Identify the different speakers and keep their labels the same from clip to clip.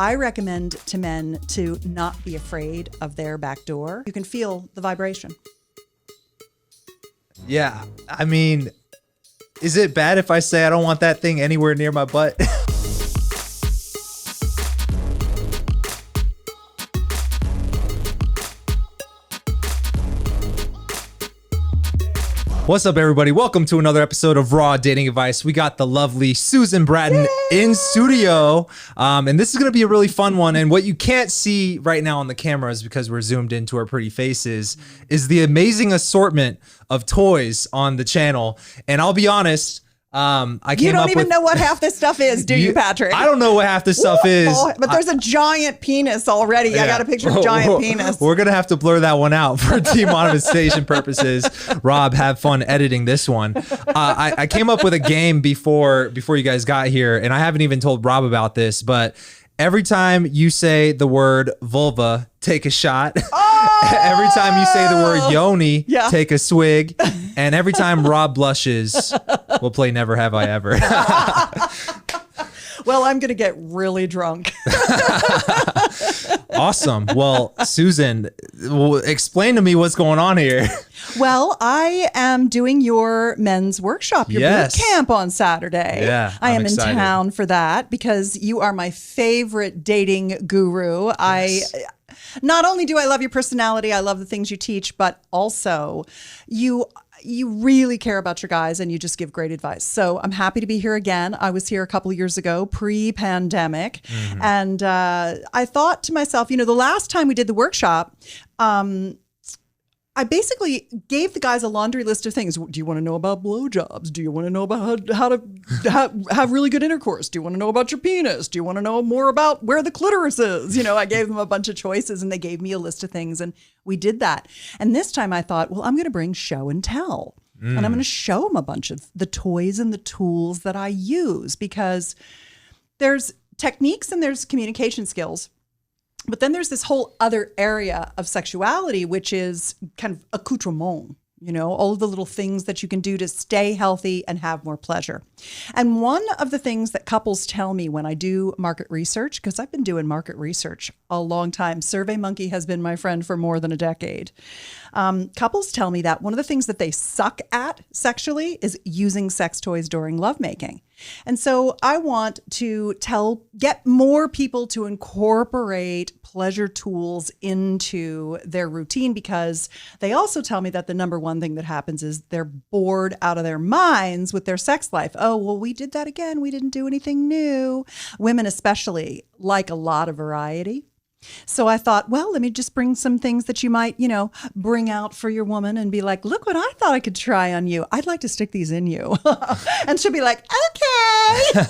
Speaker 1: I recommend to men to not be afraid of their back door. You can feel the vibration.
Speaker 2: Yeah. I mean, is it bad if I say I don't want that thing anywhere near my butt? What's up, everybody? Welcome to another episode of Raw Dating Advice. We got the lovely Susan Bratton in studio. And this is going to be a really fun one. And what you can't see right now on the cameras, because we're zoomed into our pretty faces, is the amazing assortment of toys on the channel. And I'll be honest,
Speaker 1: You don't even know what half this stuff is, do you, Patrick?
Speaker 2: I don't know what half this stuff is.
Speaker 1: But there's a giant penis already. Yeah. I got a picture of a giant penis.
Speaker 2: We're going to have to blur that one out for demonetization purposes. Rob, have fun editing this one. I came up with a game before you guys got here, and I haven't even told Rob about this, but every time you say the word vulva, take a shot. Every time you say the word yoni, take a swig. And every time Rob blushes, we'll play Never Have I Ever.
Speaker 1: Well, I'm going to get really drunk.
Speaker 2: Awesome. Well, Susan, explain to me what's going on here.
Speaker 1: Well, I am doing your men's workshop, your boot camp on Saturday.
Speaker 2: Yeah,
Speaker 1: I am
Speaker 2: excited.
Speaker 1: in town for that because you are my favorite dating guru.
Speaker 2: Yes.
Speaker 1: Not only do I love your personality, I love the things you teach, but also you really care about your guys and you just give great advice. So I'm happy to be here again. I was here a couple of years ago, pre-pandemic. Mm-hmm. And I thought to myself, the last time we did the workshop, I basically gave the guys a laundry list of things. Do you want to know about blowjobs? Do you want to know about how to have really good intercourse? Do you want to know about your penis? Do you want to know more about where the clitoris is? I gave them a bunch of choices and they gave me a list of things and we did that. And this time I thought, well, I'm going to bring show and tell. And I'm going to show them a bunch of the toys and the tools that I use because there's techniques and there's communication skills. But then there's this whole other area of sexuality, which is kind of accoutrement, all of the little things that you can do to stay healthy and have more pleasure. And one of the things that couples tell me when I do market research, because I've been doing market research a long time, SurveyMonkey has been my friend for more than a decade. Couples tell me that one of the things that they suck at sexually is using sex toys during lovemaking. And so I want to get more people to incorporate pleasure tools into their routine because they also tell me that the number one thing that happens is they're bored out of their minds with their sex life. Oh, well, we did that again. We didn't do anything new. Women especially like a lot of variety. So I thought, well, let me just bring some things that you might, bring out for your woman and be like, look what I thought I could try on you. I'd like to stick these in you. And she'll be like, okay.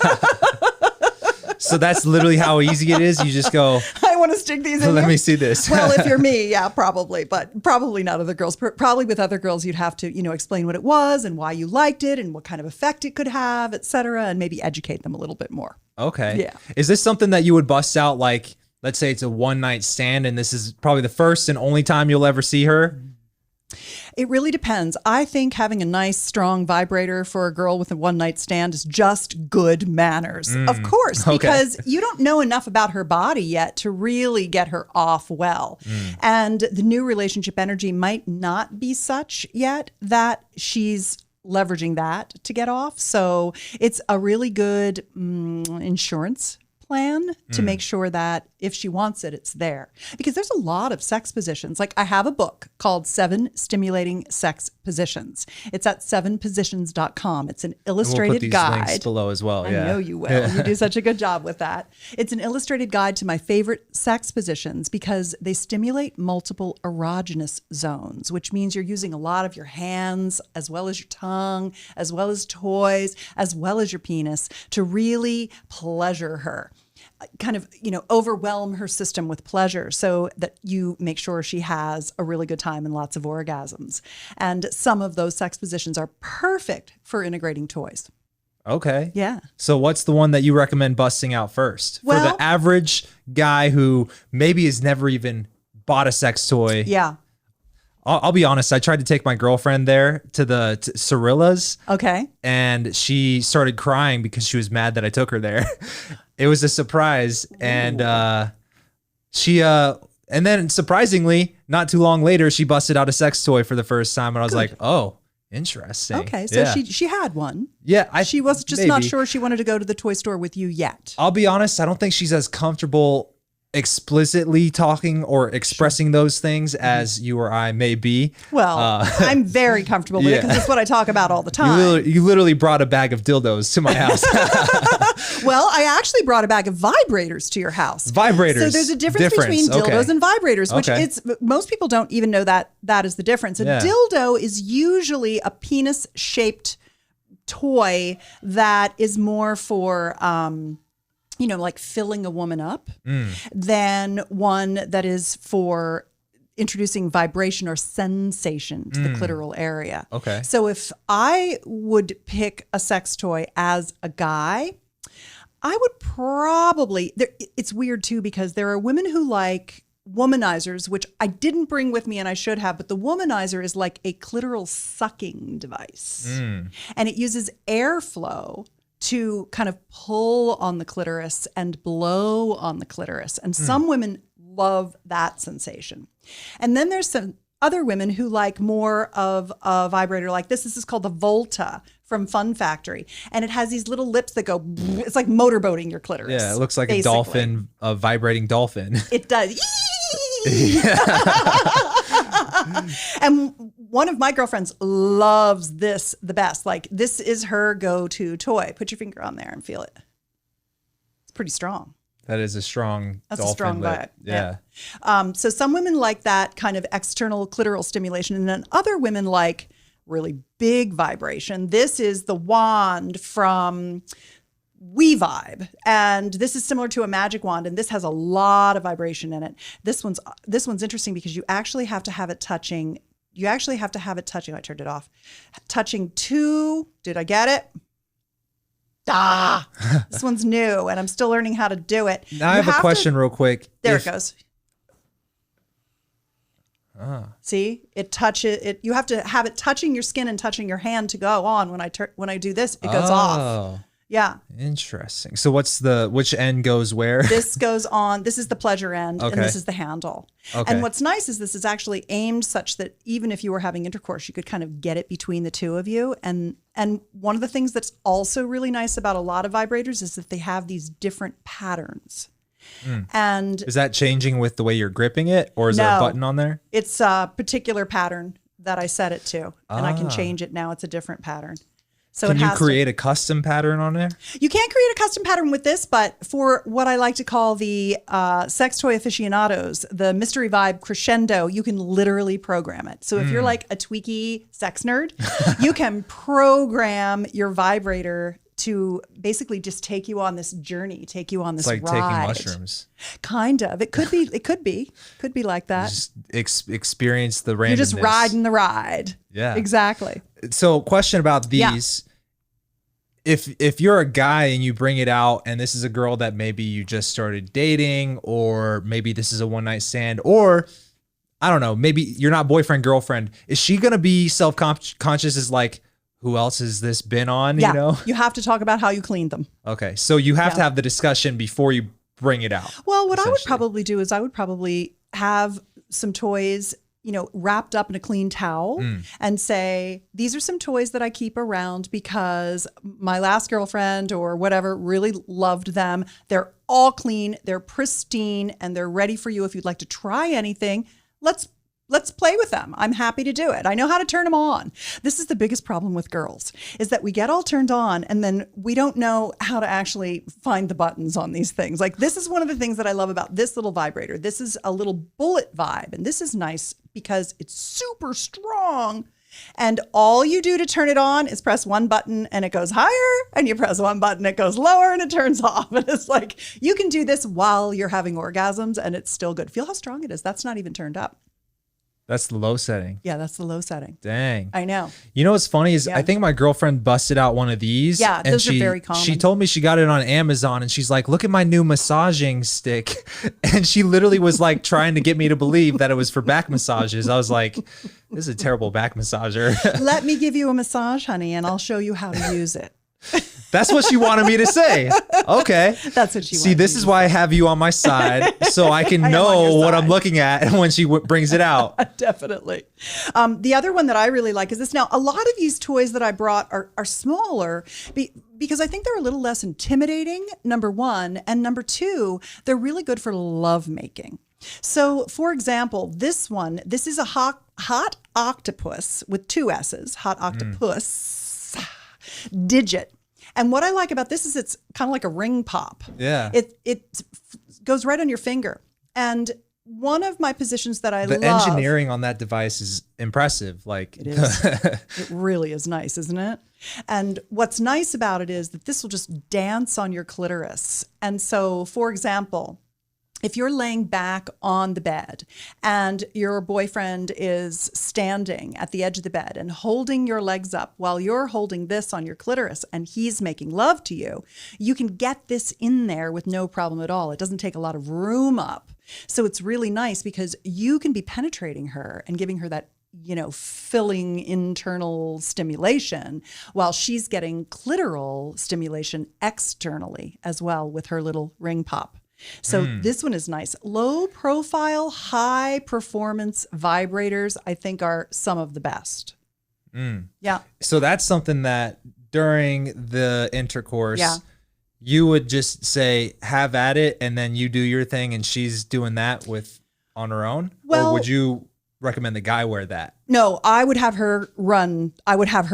Speaker 2: So that's literally how easy it is. You just go,
Speaker 1: I want to stick these in you.
Speaker 2: Let me see this.
Speaker 1: Well, if you're me, yeah, probably, but probably not other girls. Probably with other girls, you'd have to, explain what it was and why you liked it and what kind of effect it could have, et cetera, and maybe educate them a little bit more.
Speaker 2: Okay.
Speaker 1: Yeah.
Speaker 2: Is this something that you would bust out like, let's say it's a one-night stand and this is probably the first and only time you'll ever see her?
Speaker 1: It really depends. I think having a nice, strong vibrator for a girl with a one-night stand is just good manners. Of course, because you don't know enough about her body yet to really get her off well. And the new relationship energy might not be such yet that she's leveraging that to get off. So it's a really good insurance plan to make sure that if she wants it, it's there. Because there's a lot of sex positions. Like I have a book called 7 Stimulating Sex Positions. It's at 7positions.com. It's an illustrated guide. We'll put these links
Speaker 2: below as well.
Speaker 1: I know you will. You do such a good job with that. It's an illustrated guide to my favorite sex positions because they stimulate multiple erogenous zones, which means you're using a lot of your hands as well as your tongue, as well as toys, as well as your penis to really pleasure her. Kind of, overwhelm her system with pleasure so that you make sure she has a really good time and lots of orgasms. And some of those sex positions are perfect for integrating toys.
Speaker 2: Okay.
Speaker 1: Yeah.
Speaker 2: So what's the one that you recommend busting out first?
Speaker 1: Well,
Speaker 2: for the average guy who maybe has never even bought a sex toy.
Speaker 1: Yeah.
Speaker 2: I'll be honest. I tried to take my girlfriend there to the Cirilla's.
Speaker 1: Okay.
Speaker 2: And she started crying because she was mad that I took her there. It was a surprise. And and then surprisingly, not too long later, she busted out a sex toy for the first time. And I was like, oh, interesting.
Speaker 1: Okay, so she had one.
Speaker 2: Yeah.
Speaker 1: She was just not sure she wanted to go to the toy store with you yet.
Speaker 2: I'll be honest, I don't think she's as comfortable explicitly talking or expressing those things as you or I may be.
Speaker 1: Well, I'm very comfortable with it because it's what I talk about all the time.
Speaker 2: You literally brought a bag of dildos to my house.
Speaker 1: Well, I actually brought a bag of vibrators to your house.
Speaker 2: Vibrators.
Speaker 1: So there's a difference between dildos and vibrators, which most people don't even know that is the difference. A dildo is usually a penis-shaped toy that is more for like filling a woman up than one that is for introducing vibration or sensation to the clitoral area.
Speaker 2: Okay.
Speaker 1: So if I would pick a sex toy as a guy, I would probably, it's weird too, because there are women who like womanizers, which I didn't bring with me and I should have, but the womanizer is like a clitoral sucking device. And it uses airflow to kind of pull on the clitoris and blow on the clitoris. And some women love that sensation. And then there's some other women who like more of a vibrator like this. This is called the Volta from Fun Factory. And it has these little lips that go, it's like motorboating your clitoris.
Speaker 2: Yeah, it looks like a dolphin, a vibrating dolphin.
Speaker 1: It does. And one of my girlfriends loves this the best. Like, this is her go-to toy. Put your finger on there and feel it. It's pretty strong.
Speaker 2: That is a strong
Speaker 1: That's
Speaker 2: dolphin
Speaker 1: a strong
Speaker 2: lip.
Speaker 1: vibe.
Speaker 2: Yeah.
Speaker 1: So some women like that kind of external clitoral stimulation, and then other women like really big vibration. This is the wand from We Vibe, and this is similar to a magic wand, and this has a lot of vibration in it. This one's interesting because you actually have to have it touching. I turned it off. Touching two. Did I get it? This one's new, and I'm still learning how to do it.
Speaker 2: Now I have a question real quick.
Speaker 1: There it goes. See, it touches it. You have to have it touching your skin and touching your hand to go on. When I do this, it goes off. Yeah.
Speaker 2: Interesting. So which end goes where?
Speaker 1: This goes on. This is the pleasure end, and this is the handle. Okay. And what's nice is this is actually aimed such that even if you were having intercourse, you could kind of get it between the two of you. And one of the things that's also really nice about a lot of vibrators is that they have these different patterns. And
Speaker 2: is that changing with the way you're gripping it, or is there a button on there?
Speaker 1: It's a particular pattern that I set it to, and I can change it now. It's a different pattern. So
Speaker 2: can you create a custom pattern on there?
Speaker 1: You can't create a custom pattern with this, but for what I like to call the sex toy aficionados, the mystery vibe crescendo, you can literally program it. So if you're like a tweaky sex nerd, you can program your vibrator to basically just take you on this journey, take you on this ride.
Speaker 2: It's like taking mushrooms.
Speaker 1: Kind of. It could be like that.
Speaker 2: Just experience the randomness.
Speaker 1: You're just riding the ride.
Speaker 2: Yeah.
Speaker 1: Exactly.
Speaker 2: So question about these. Yeah. If you're a guy and you bring it out and this is a girl that maybe you just started dating, or maybe this is a one night stand, or I don't know, maybe you're not boyfriend, girlfriend, is she going to be self-conscious as like, who else has this been on?
Speaker 1: Yeah,
Speaker 2: you know,
Speaker 1: you have to talk about how you cleaned them.
Speaker 2: Okay. So you have to have the discussion before you bring it out.
Speaker 1: Well, what I would probably do is I would probably have some toys, wrapped up in a clean towel and say, these are some toys that I keep around because my last girlfriend or whatever really loved them. They're all clean, they're pristine, and they're ready for you. If you'd like to try anything, let's play with them. I'm happy to do it. I know how to turn them on. This is the biggest problem with girls, is that we get all turned on and then we don't know how to actually find the buttons on these things. Like, this is one of the things that I love about this little vibrator. This is a little bullet vibe, and this is nice because it's super strong. And all you do to turn it on is press one button and it goes higher, and you press one button, it goes lower, and it turns off. And it's like, you can do this while you're having orgasms and it's still good. Feel how strong it is. That's not even turned up.
Speaker 2: That's the low setting.
Speaker 1: Yeah, that's the low setting.
Speaker 2: Dang.
Speaker 1: I know.
Speaker 2: You know what's funny is I think my girlfriend busted out one of these.
Speaker 1: Yeah,
Speaker 2: and
Speaker 1: those are very common.
Speaker 2: She told me she got it on Amazon, and she's like, look at my new massaging stick. And she literally was like trying to get me to believe that it was for back massages. I was like, this is a terrible back massager.
Speaker 1: Let me give you a massage, honey, and I'll show you how to use it.
Speaker 2: That's what she wanted me to say. Okay.
Speaker 1: That's what she
Speaker 2: See, this is why I have you on my side, so I can know what I'm looking at when she brings it out.
Speaker 1: Definitely. The other one that I really like is this. Now, a lot of these toys that I brought are smaller because I think they're a little less intimidating, number one. And number two, they're really good for lovemaking. So, for example, this is a hot octopus with two S's, hot octopus digit. And what I like about this is it's kind of like a ring pop.
Speaker 2: Yeah.
Speaker 1: It goes right on your finger. And one of my positions that I love.
Speaker 2: The engineering on that device is impressive. Like
Speaker 1: it is. It really is nice, isn't it? And what's nice about it is that this will just dance on your clitoris. And so, for example, if you're laying back on the bed and your boyfriend is standing at the edge of the bed and holding your legs up while you're holding this on your clitoris and he's making love to you, you can get this in there with no problem at all. It doesn't take a lot of room up. So it's really nice because you can be penetrating her and giving her that, filling internal stimulation while she's getting clitoral stimulation externally as well with her little ring pop. So this one is nice. Low profile, high performance vibrators, I think, are some of the best. Yeah.
Speaker 2: So that's something that during the intercourse, you would just say, have at it, and then you do your thing and she's doing that on her own? Or would you recommend the guy wear that?
Speaker 1: No, I would have her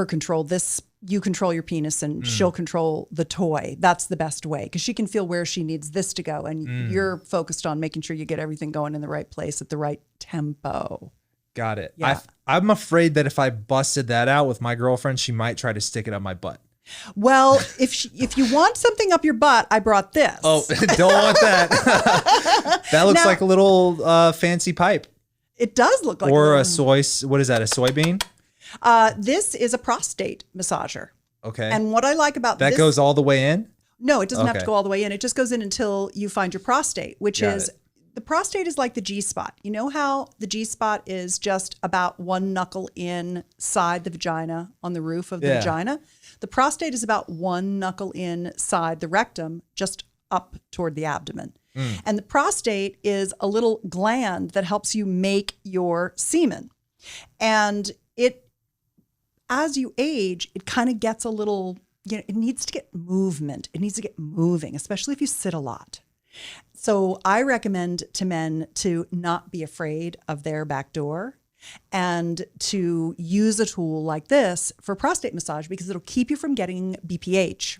Speaker 1: control this. You control your penis and she'll control the toy. That's the best way because she can feel where she needs this to go. And you're focused on making sure you get everything going in the right place at the right tempo.
Speaker 2: Got it.
Speaker 1: Yeah.
Speaker 2: I'm afraid that if I busted that out with my girlfriend, she might try to stick it up my butt.
Speaker 1: Well, if you want something up your butt, I brought this.
Speaker 2: Oh, don't want that. That looks like a little fancy pipe.
Speaker 1: It does look like
Speaker 2: a soy. What is that? A soybean?
Speaker 1: This is a prostate massager.
Speaker 2: Okay.
Speaker 1: And what I like about
Speaker 2: that goes all the way in?
Speaker 1: No, it doesn't have to go all the way in. It just goes in until you find your prostate, which is the prostate is like the G-spot. You know how the G-spot is just about one knuckle inside the vagina on the roof of the vagina? The prostate is about one knuckle inside the rectum, just up toward the abdomen. And the prostate is a little gland that helps you make your semen. And as you age, it kind of gets a little, it needs to get movement. It needs to get moving, especially if you sit a lot. So I recommend to men to not be afraid of their back door and to use a tool like this for prostate massage because it'll keep you from getting BPH,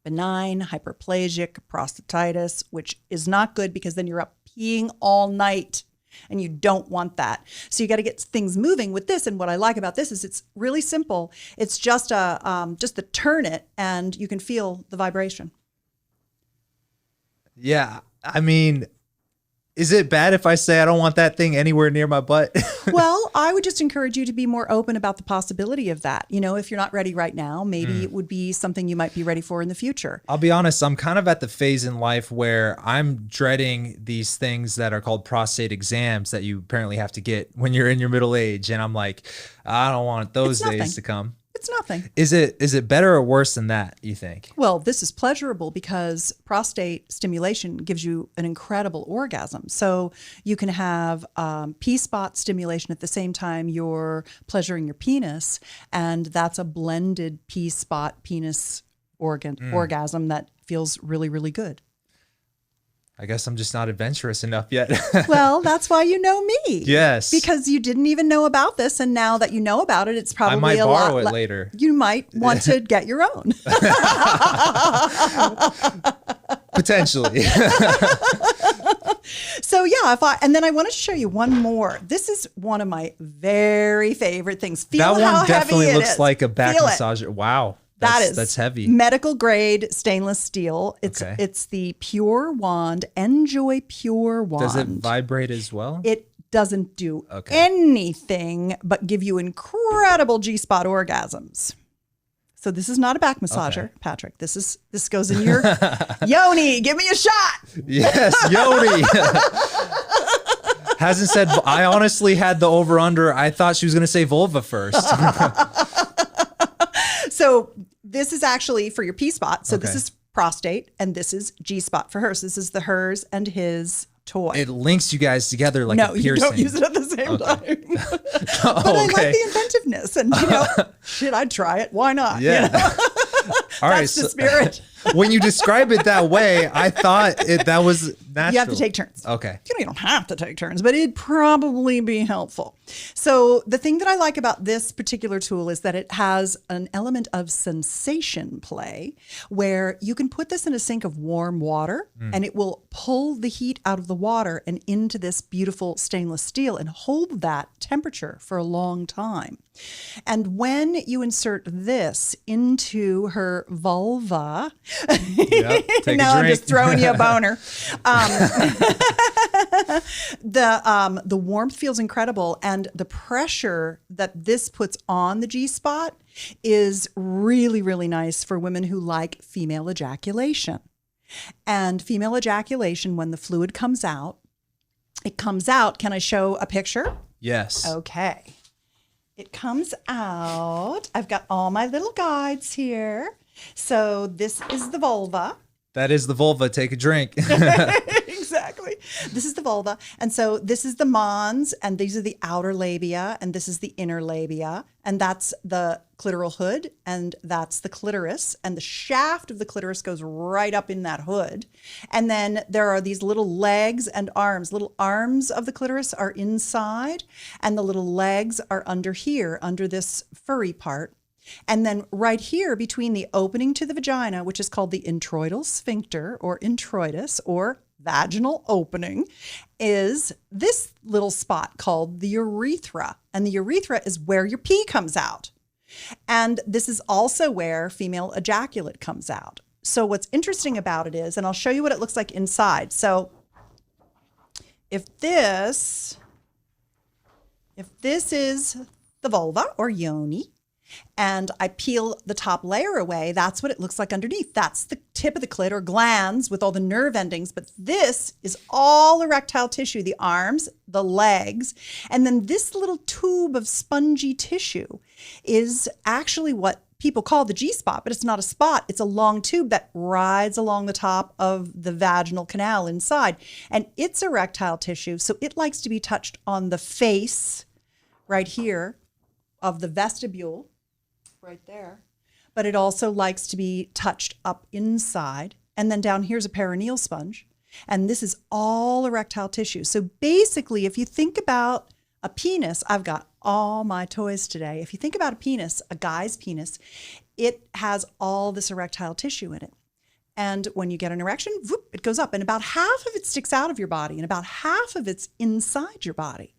Speaker 1: benign hyperplasic prostatitis, which is not good because then you're up peeing all night. And you don't want that. So you got to get things moving with this. And what I like about this is it's really simple. It's just to turn it and you can feel the vibration.
Speaker 2: Yeah. I mean, is it bad if I say I don't want that thing anywhere near my butt?
Speaker 1: Well, I would just encourage you to be more open about the possibility of that. If you're not ready right now, maybe it would be something you might be ready for in the future.
Speaker 2: I'll be honest, I'm kind of at the phase in life where I'm dreading these things that are called prostate exams that you apparently have to get when you're in your middle age. And I'm like, I don't want those days to come.
Speaker 1: It's nothing.
Speaker 2: Is it better or worse than that, you think?
Speaker 1: Well, this is pleasurable because prostate stimulation gives you an incredible orgasm. So you can have P-spot stimulation at the same time you're pleasuring your penis, and that's a blended P-spot penis orgasm that feels really, really good.
Speaker 2: I guess I'm just not adventurous enough yet.
Speaker 1: Well, that's why you know me.
Speaker 2: Yes.
Speaker 1: Because you didn't even know about this. And now that you know about it, it's probably
Speaker 2: I might borrow it later.
Speaker 1: You might want to get your own.
Speaker 2: Potentially.
Speaker 1: So yeah, and then I want to show you one more. This is one of my very favorite things. Feel
Speaker 2: that
Speaker 1: how
Speaker 2: one definitely
Speaker 1: heavy it
Speaker 2: looks
Speaker 1: is.
Speaker 2: like a back
Speaker 1: Feel
Speaker 2: massager. Wow. That's heavy.
Speaker 1: Medical grade stainless steel. It's the Pure Wand, Enjoy Pure Wand.
Speaker 2: Does it vibrate as well?
Speaker 1: It doesn't do anything but give you incredible G-spot orgasms. So this is not a back massager, Patrick. This goes in your yoni. Give me a shot.
Speaker 2: Yes, yoni. Hasn't said. I honestly had the over under. I thought she was going to say vulva first.
Speaker 1: So this is actually for your P spot. So this
Speaker 2: Okay.
Speaker 1: is prostate and this is G spot for her. So this is the hers and his toy.
Speaker 2: It links you guys together like a
Speaker 1: No, you
Speaker 2: piercing.
Speaker 1: don't use it at the same time.
Speaker 2: Oh,
Speaker 1: But I
Speaker 2: okay.
Speaker 1: like the inventiveness and, shit, I'd try it. Why not?
Speaker 2: Yeah. All right.
Speaker 1: That's the spirit.
Speaker 2: When you describe it that way, I thought that was natural.
Speaker 1: You have to take turns.
Speaker 2: Okay.
Speaker 1: You don't have to take turns, but it'd probably be helpful. So the thing that I like about this particular tool is that it has an element of sensation play where you can put this in a sink of warm water and it will pull the heat out of the water and into this beautiful stainless steel and hold that temperature for a long time. And when you insert this into her vulva,
Speaker 2: Yep. Take a
Speaker 1: now I'm
Speaker 2: drink.
Speaker 1: just throwing you a boner. The warmth feels incredible, and the pressure that this puts on the G spot is really, really nice for women who like female ejaculation. And female ejaculation, when the fluid comes out, it comes out. Can I show a picture?
Speaker 2: Yes.
Speaker 1: Okay. It comes out. I've got all my little guides here. So this is the vulva.
Speaker 2: That is the vulva. Take a drink.
Speaker 1: Exactly. This is the vulva. And so this is the mons, and these are the outer labia, and this is the inner labia. And that's the clitoral hood, and that's the clitoris. And the shaft of the clitoris goes right up in that hood. And then there are these little legs and arms. Little arms of the clitoris are inside, and the little legs are under here, under this furry part. And then right here between the opening to the vagina, which is called the introital sphincter or introitus or vaginal opening, is this little spot called the urethra. And the urethra is where your pee comes out. And this is also where female ejaculate comes out. So what's interesting about it is, and I'll show you what it looks like inside. So if this is the vulva or yoni, and I peel the top layer away, that's what it looks like underneath. That's the tip of the clit or glands with all the nerve endings. But this is all erectile tissue, the arms, the legs. And then this little tube of spongy tissue is actually what people call the G-spot, but it's not a spot. It's a long tube that rides along the top of the vaginal canal inside. And it's erectile tissue, so it likes to be touched on the face right here of the vestibule. Right there. But it also likes to be touched up inside. And then down here's a perineal sponge. And this is all erectile tissue. So basically, if you think about a penis, I've got all my toys today. If you think about a penis, a guy's penis, it has all this erectile tissue in it. And when you get an erection, whoop, it goes up. And about half of it sticks out of your body and about half of it's inside your body.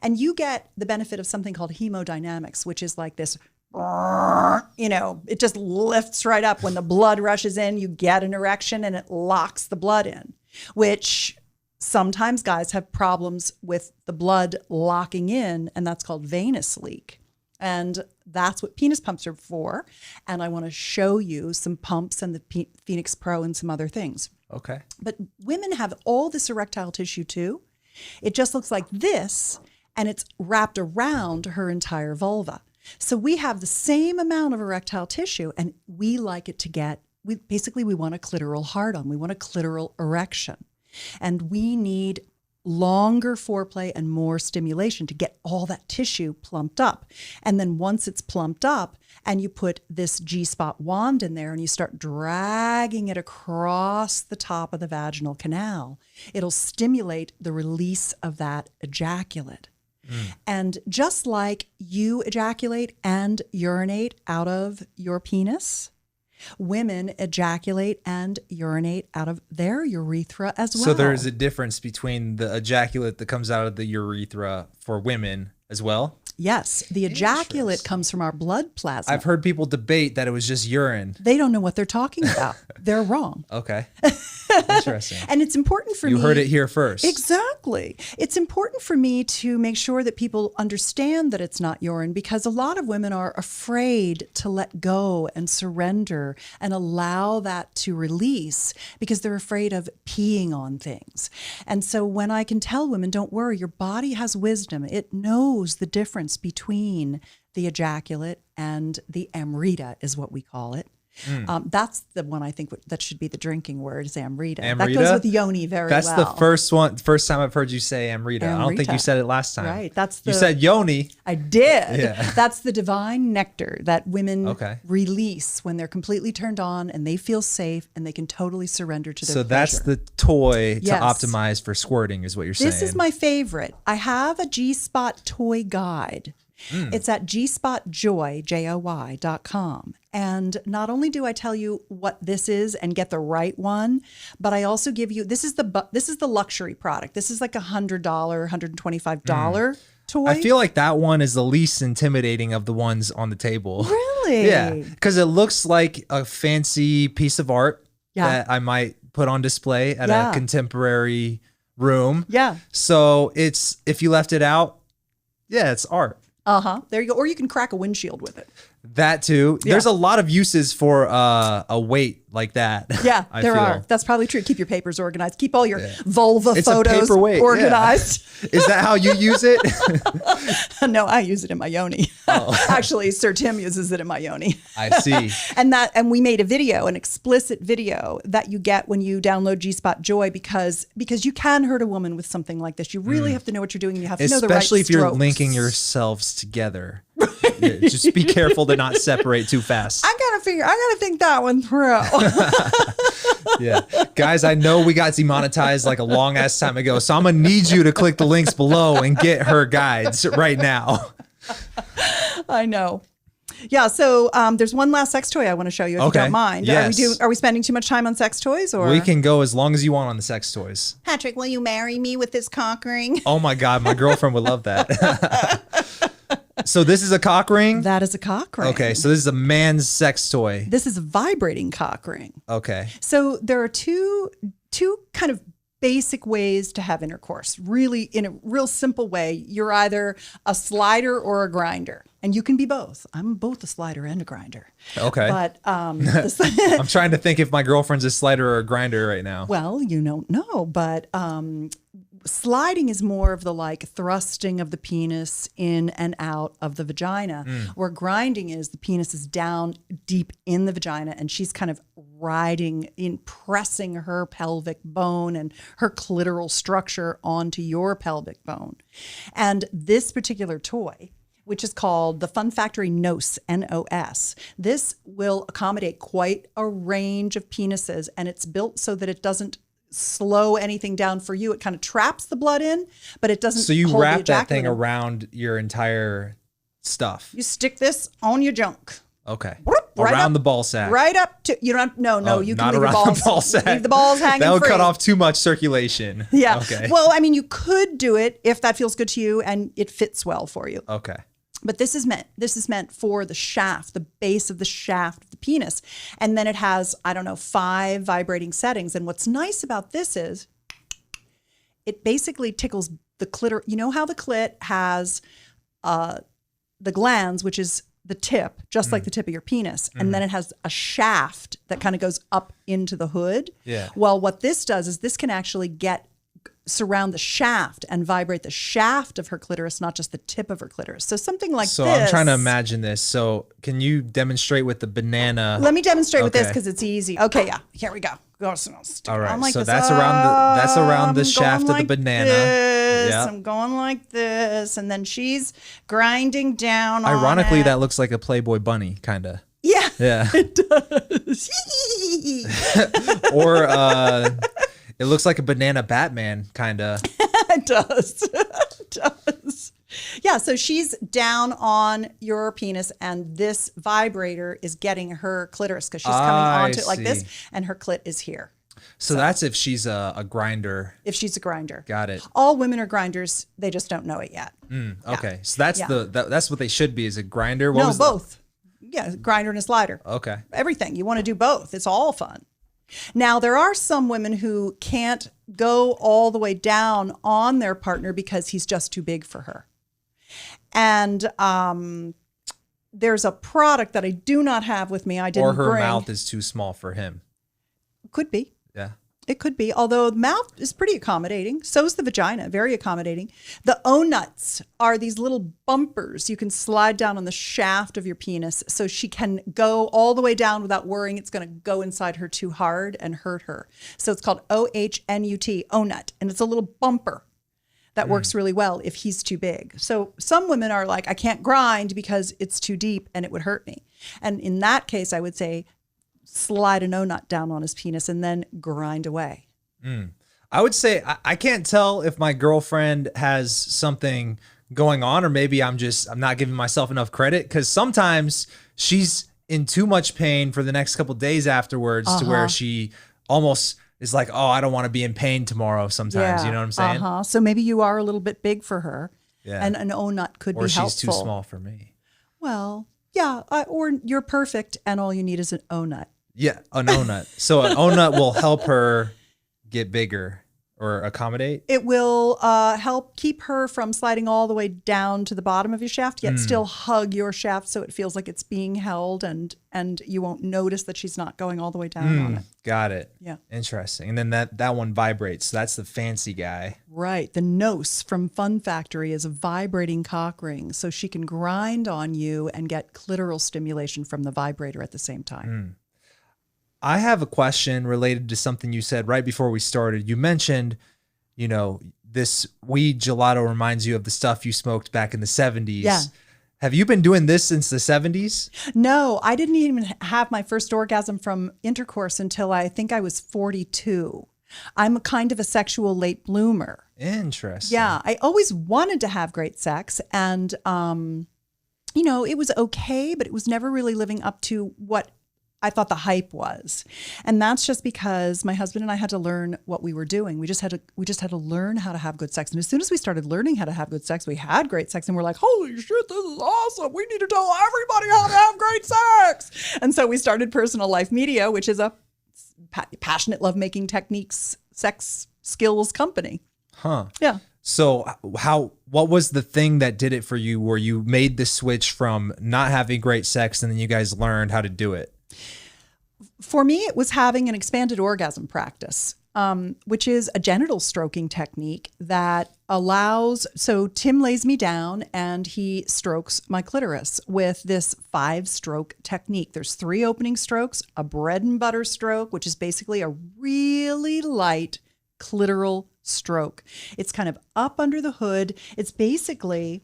Speaker 1: And you get the benefit of something called hemodynamics, which is like this, it just lifts right up. When the blood rushes in, you get an erection and it locks the blood in, which sometimes guys have problems with the blood locking in, and that's called venous leak. And that's what penis pumps are for. And I want to show you some pumps and the Phoenix Pro and some other things.
Speaker 2: Okay.
Speaker 1: But women have all this erectile tissue too. It just looks like this, and it's wrapped around her entire vulva. So we have the same amount of erectile tissue, and we like it to get, we want a clitoral hard-on. We want a clitoral erection. And we need longer foreplay and more stimulation to get all that tissue plumped up. And then once it's plumped up and you put this G-spot wand in there and you start dragging it across the top of the vaginal canal, it'll stimulate the release of that ejaculate. And just like you ejaculate and urinate out of your penis, women ejaculate and urinate out of their urethra as well.
Speaker 2: So there's a difference between the ejaculate that comes out of the urethra for women as well?
Speaker 1: Yes, the ejaculate comes from our blood plasma.
Speaker 2: I've heard people debate that it was just urine.
Speaker 1: They don't know what they're talking about. They're wrong.
Speaker 2: Okay. Interesting.
Speaker 1: And it's important for me.
Speaker 2: You heard it here first.
Speaker 1: Exactly. It's important for me to make sure that people understand that it's not urine, because a lot of women are afraid to let go and surrender and allow that to release because they're afraid of peeing on things. And so when I can tell women, don't worry, your body has wisdom. It knows the difference between the ejaculate and the amrita is what we call it. That's the one I think that should be the drinking word is Amrita.
Speaker 2: Amrita?
Speaker 1: That goes with yoni very well.
Speaker 2: That's the first time I've heard you say Amrita. I don't think you said it last time.
Speaker 1: Right.
Speaker 2: You said yoni.
Speaker 1: I did.
Speaker 2: Yeah.
Speaker 1: That's the divine nectar that women release when they're completely turned on and they feel safe and they can totally surrender to their pleasure.
Speaker 2: That's the toy to optimize for squirting is what you're saying.
Speaker 1: This is my favorite. I have a G-Spot toy guide. It's at gspotjoy.com. And not only do I tell you what this is and get the right one, but I also give you, this is the luxury product. This is like $100, $125 toy.
Speaker 2: I feel like that one is the least intimidating of the ones on the table.
Speaker 1: Really?
Speaker 2: Yeah. Because it looks like a fancy piece of art that I might put on display at a contemporary room.
Speaker 1: Yeah.
Speaker 2: So if you left it out, it's art.
Speaker 1: There you go. Or you can crack a windshield with it.
Speaker 2: That too. There's a lot of uses for a weight like that.
Speaker 1: Yeah, there are. That's probably true. Keep your papers organized. Keep all your vulva photos organized.
Speaker 2: Yeah. Is that how you use it?
Speaker 1: No, I use it in my yoni. Actually, Sir Tim uses it in my yoni.
Speaker 2: I see.
Speaker 1: And we made a video, an explicit video that you get when you download G-Spot Joy because you can hurt a woman with something like this. You really have to know what you're doing. You have to know the right strokes.
Speaker 2: Especially if you're linking yourselves together. Just be careful to not separate too fast.
Speaker 1: I gotta think that one through.
Speaker 2: Yeah. Guys, I know we got demonetized like a long ass time ago, so I'm gonna need you to click the links below and get her guides right now.
Speaker 1: I know. Yeah, so there's one last sex toy I want to show you if you don't mind.
Speaker 2: Yes.
Speaker 1: Are we spending too much time on sex toys? Or
Speaker 2: we can go as long as you want on the sex toys.
Speaker 1: Patrick, will you marry me with this cock ring?
Speaker 2: Oh my God, my girlfriend would love that. So this is a cock ring?
Speaker 1: That is a cock ring.
Speaker 2: Okay, so this is a man's sex toy.
Speaker 1: This is a vibrating cock ring.
Speaker 2: Okay.
Speaker 1: So there are two kind of basic ways to have intercourse. Really, in a real simple way, you're either a slider or a grinder. And you can be both. I'm both a slider and a grinder.
Speaker 2: Okay.
Speaker 1: But
Speaker 2: I'm trying to think if my girlfriend's a slider or a grinder right now.
Speaker 1: Well, you don't know, but sliding is more of the like thrusting of the penis in and out of the vagina, where grinding is the penis is down deep in the vagina and she's kind of pressing her pelvic bone and her clitoral structure onto your pelvic bone. And this particular toy, which is called the Fun Factory NOS, N-O-S. This will accommodate quite a range of penises, and it's built so that it doesn't slow anything down for you. It kind of traps the blood in, but it doesn't.
Speaker 2: So you
Speaker 1: hold
Speaker 2: wrap
Speaker 1: the
Speaker 2: that thing
Speaker 1: ejaculator
Speaker 2: around your entire stuff.
Speaker 1: You stick this on your junk.
Speaker 2: Okay.
Speaker 1: Right
Speaker 2: around
Speaker 1: up,
Speaker 2: the ball sack.
Speaker 1: Right up to, you don't, no, you can
Speaker 2: not
Speaker 1: leave
Speaker 2: around
Speaker 1: the
Speaker 2: ball sack.
Speaker 1: Leave the balls hanging
Speaker 2: That would
Speaker 1: free.
Speaker 2: cut off too much circulation.
Speaker 1: Yeah.
Speaker 2: Okay.
Speaker 1: Well, I mean, you could do it if that feels good to you and it fits well for you.
Speaker 2: Okay.
Speaker 1: But this is meant for the shaft, the base of the shaft of the penis. And then it has, 5 vibrating settings. And what's nice about this is it basically tickles the clitoris. You know how the clit has the glans, which is the tip, just like the tip of your penis. And then it has a shaft that kind of goes up into the hood.
Speaker 2: Yeah.
Speaker 1: Well, what this does is this can actually surround the shaft and vibrate the shaft of her clitoris, not just the tip of her clitoris. So something like this.
Speaker 2: So I'm trying to imagine this. So can you demonstrate with the banana?
Speaker 1: Let me demonstrate with this because it's easy. Okay, yeah. Here we go.
Speaker 2: All right. So that's around the shaft of the banana.
Speaker 1: Yeah. I'm going like this. And then she's grinding down
Speaker 2: Ironically,
Speaker 1: on it.
Speaker 2: that looks like a Playboy bunny, kind of.
Speaker 1: Yeah.
Speaker 2: Yeah.
Speaker 1: It does.
Speaker 2: Or it looks like a banana Batman, kind of.
Speaker 1: It does. It does. Yeah, so she's down on your penis and this vibrator is getting her clitoris because she's coming onto it like this and her clit is here.
Speaker 2: So that's if she's a grinder.
Speaker 1: If she's a grinder.
Speaker 2: Got it.
Speaker 1: All women are grinders. They just don't know it yet.
Speaker 2: Okay.
Speaker 1: Yeah.
Speaker 2: So that's that's what they should be, is a grinder?
Speaker 1: No, both. Yeah, grinder and a slider.
Speaker 2: Okay.
Speaker 1: Everything. You want to do both. It's all fun. Now, there are some women who can't go all the way down on their partner because he's just too big for her. And there's a product that I do not have with me. I didn't bring.
Speaker 2: Or her mouth is too small for him.
Speaker 1: Could be.
Speaker 2: Yeah.
Speaker 1: It could be, although the mouth is pretty accommodating. So is the vagina, very accommodating. The O-nuts are these little bumpers you can slide down on the shaft of your penis so she can go all the way down without worrying it's going to go inside her too hard and hurt her. So it's called O-H-N-U-T, O-nut, and it's a little bumper that works really well if he's too big. So some women are like, I can't grind because it's too deep and it would hurt me. And in that case, I would say slide an O-nut down on his penis and then grind away.
Speaker 2: I would say I can't tell if my girlfriend has something going on, or maybe I'm not giving myself enough credit, because sometimes she's in too much pain for the next couple of days afterwards to where she almost is like, oh, I don't want to be in pain tomorrow sometimes. You know what I'm saying?
Speaker 1: So maybe you are a little bit big for her.
Speaker 2: Yeah.
Speaker 1: And an O-nut could be helpful.
Speaker 2: Or she's too small for me.
Speaker 1: Well, yeah. Or you're perfect and all you need is an O-nut.
Speaker 2: Yeah, an O-nut. So an O-nut will help her get bigger or accommodate?
Speaker 1: It will help keep her from sliding all the way down to the bottom of your shaft, yet still hug your shaft so it feels like it's being held, and you won't notice that she's not going all the way down on it.
Speaker 2: Got it.
Speaker 1: Yeah.
Speaker 2: Interesting. And then that one vibrates. So that's the fancy guy.
Speaker 1: Right. The Nose from Fun Factory is a vibrating cock ring, so she can grind on you and get clitoral stimulation from the vibrator at the same time.
Speaker 2: I have a question related to something you said right before we started. You mentioned, this weed gelato reminds you of the stuff you smoked back in the 70s.
Speaker 1: Yeah.
Speaker 2: Have you been doing this since the 70s?
Speaker 1: No, I didn't even have my first orgasm from intercourse until I think I was 42. I'm a kind of a sexual late bloomer.
Speaker 2: Interesting.
Speaker 1: Yeah, I always wanted to have great sex, and it was okay, but it was never really living up to what I thought the hype was. And that's just because my husband and I had to learn what we were doing. We just had to learn how to have good sex. And as soon as we started learning how to have good sex, we had great sex, and we're like, holy shit, this is awesome. We need to tell everybody how to have great sex. And so we started Personal Life Media, which is a passionate lovemaking techniques, sex skills company.
Speaker 2: Huh.
Speaker 1: Yeah.
Speaker 2: So what was the thing that did it for you, where you made the switch from not having great sex and then you guys learned how to do it?
Speaker 1: For me, it was having an expanded orgasm practice, which is a genital stroking technique that allows, so Tim lays me down and he strokes my clitoris with this 5-stroke technique. There's 3 opening strokes, a bread and butter stroke, which is basically a really light clitoral stroke. It's kind of up under the hood. It's basically...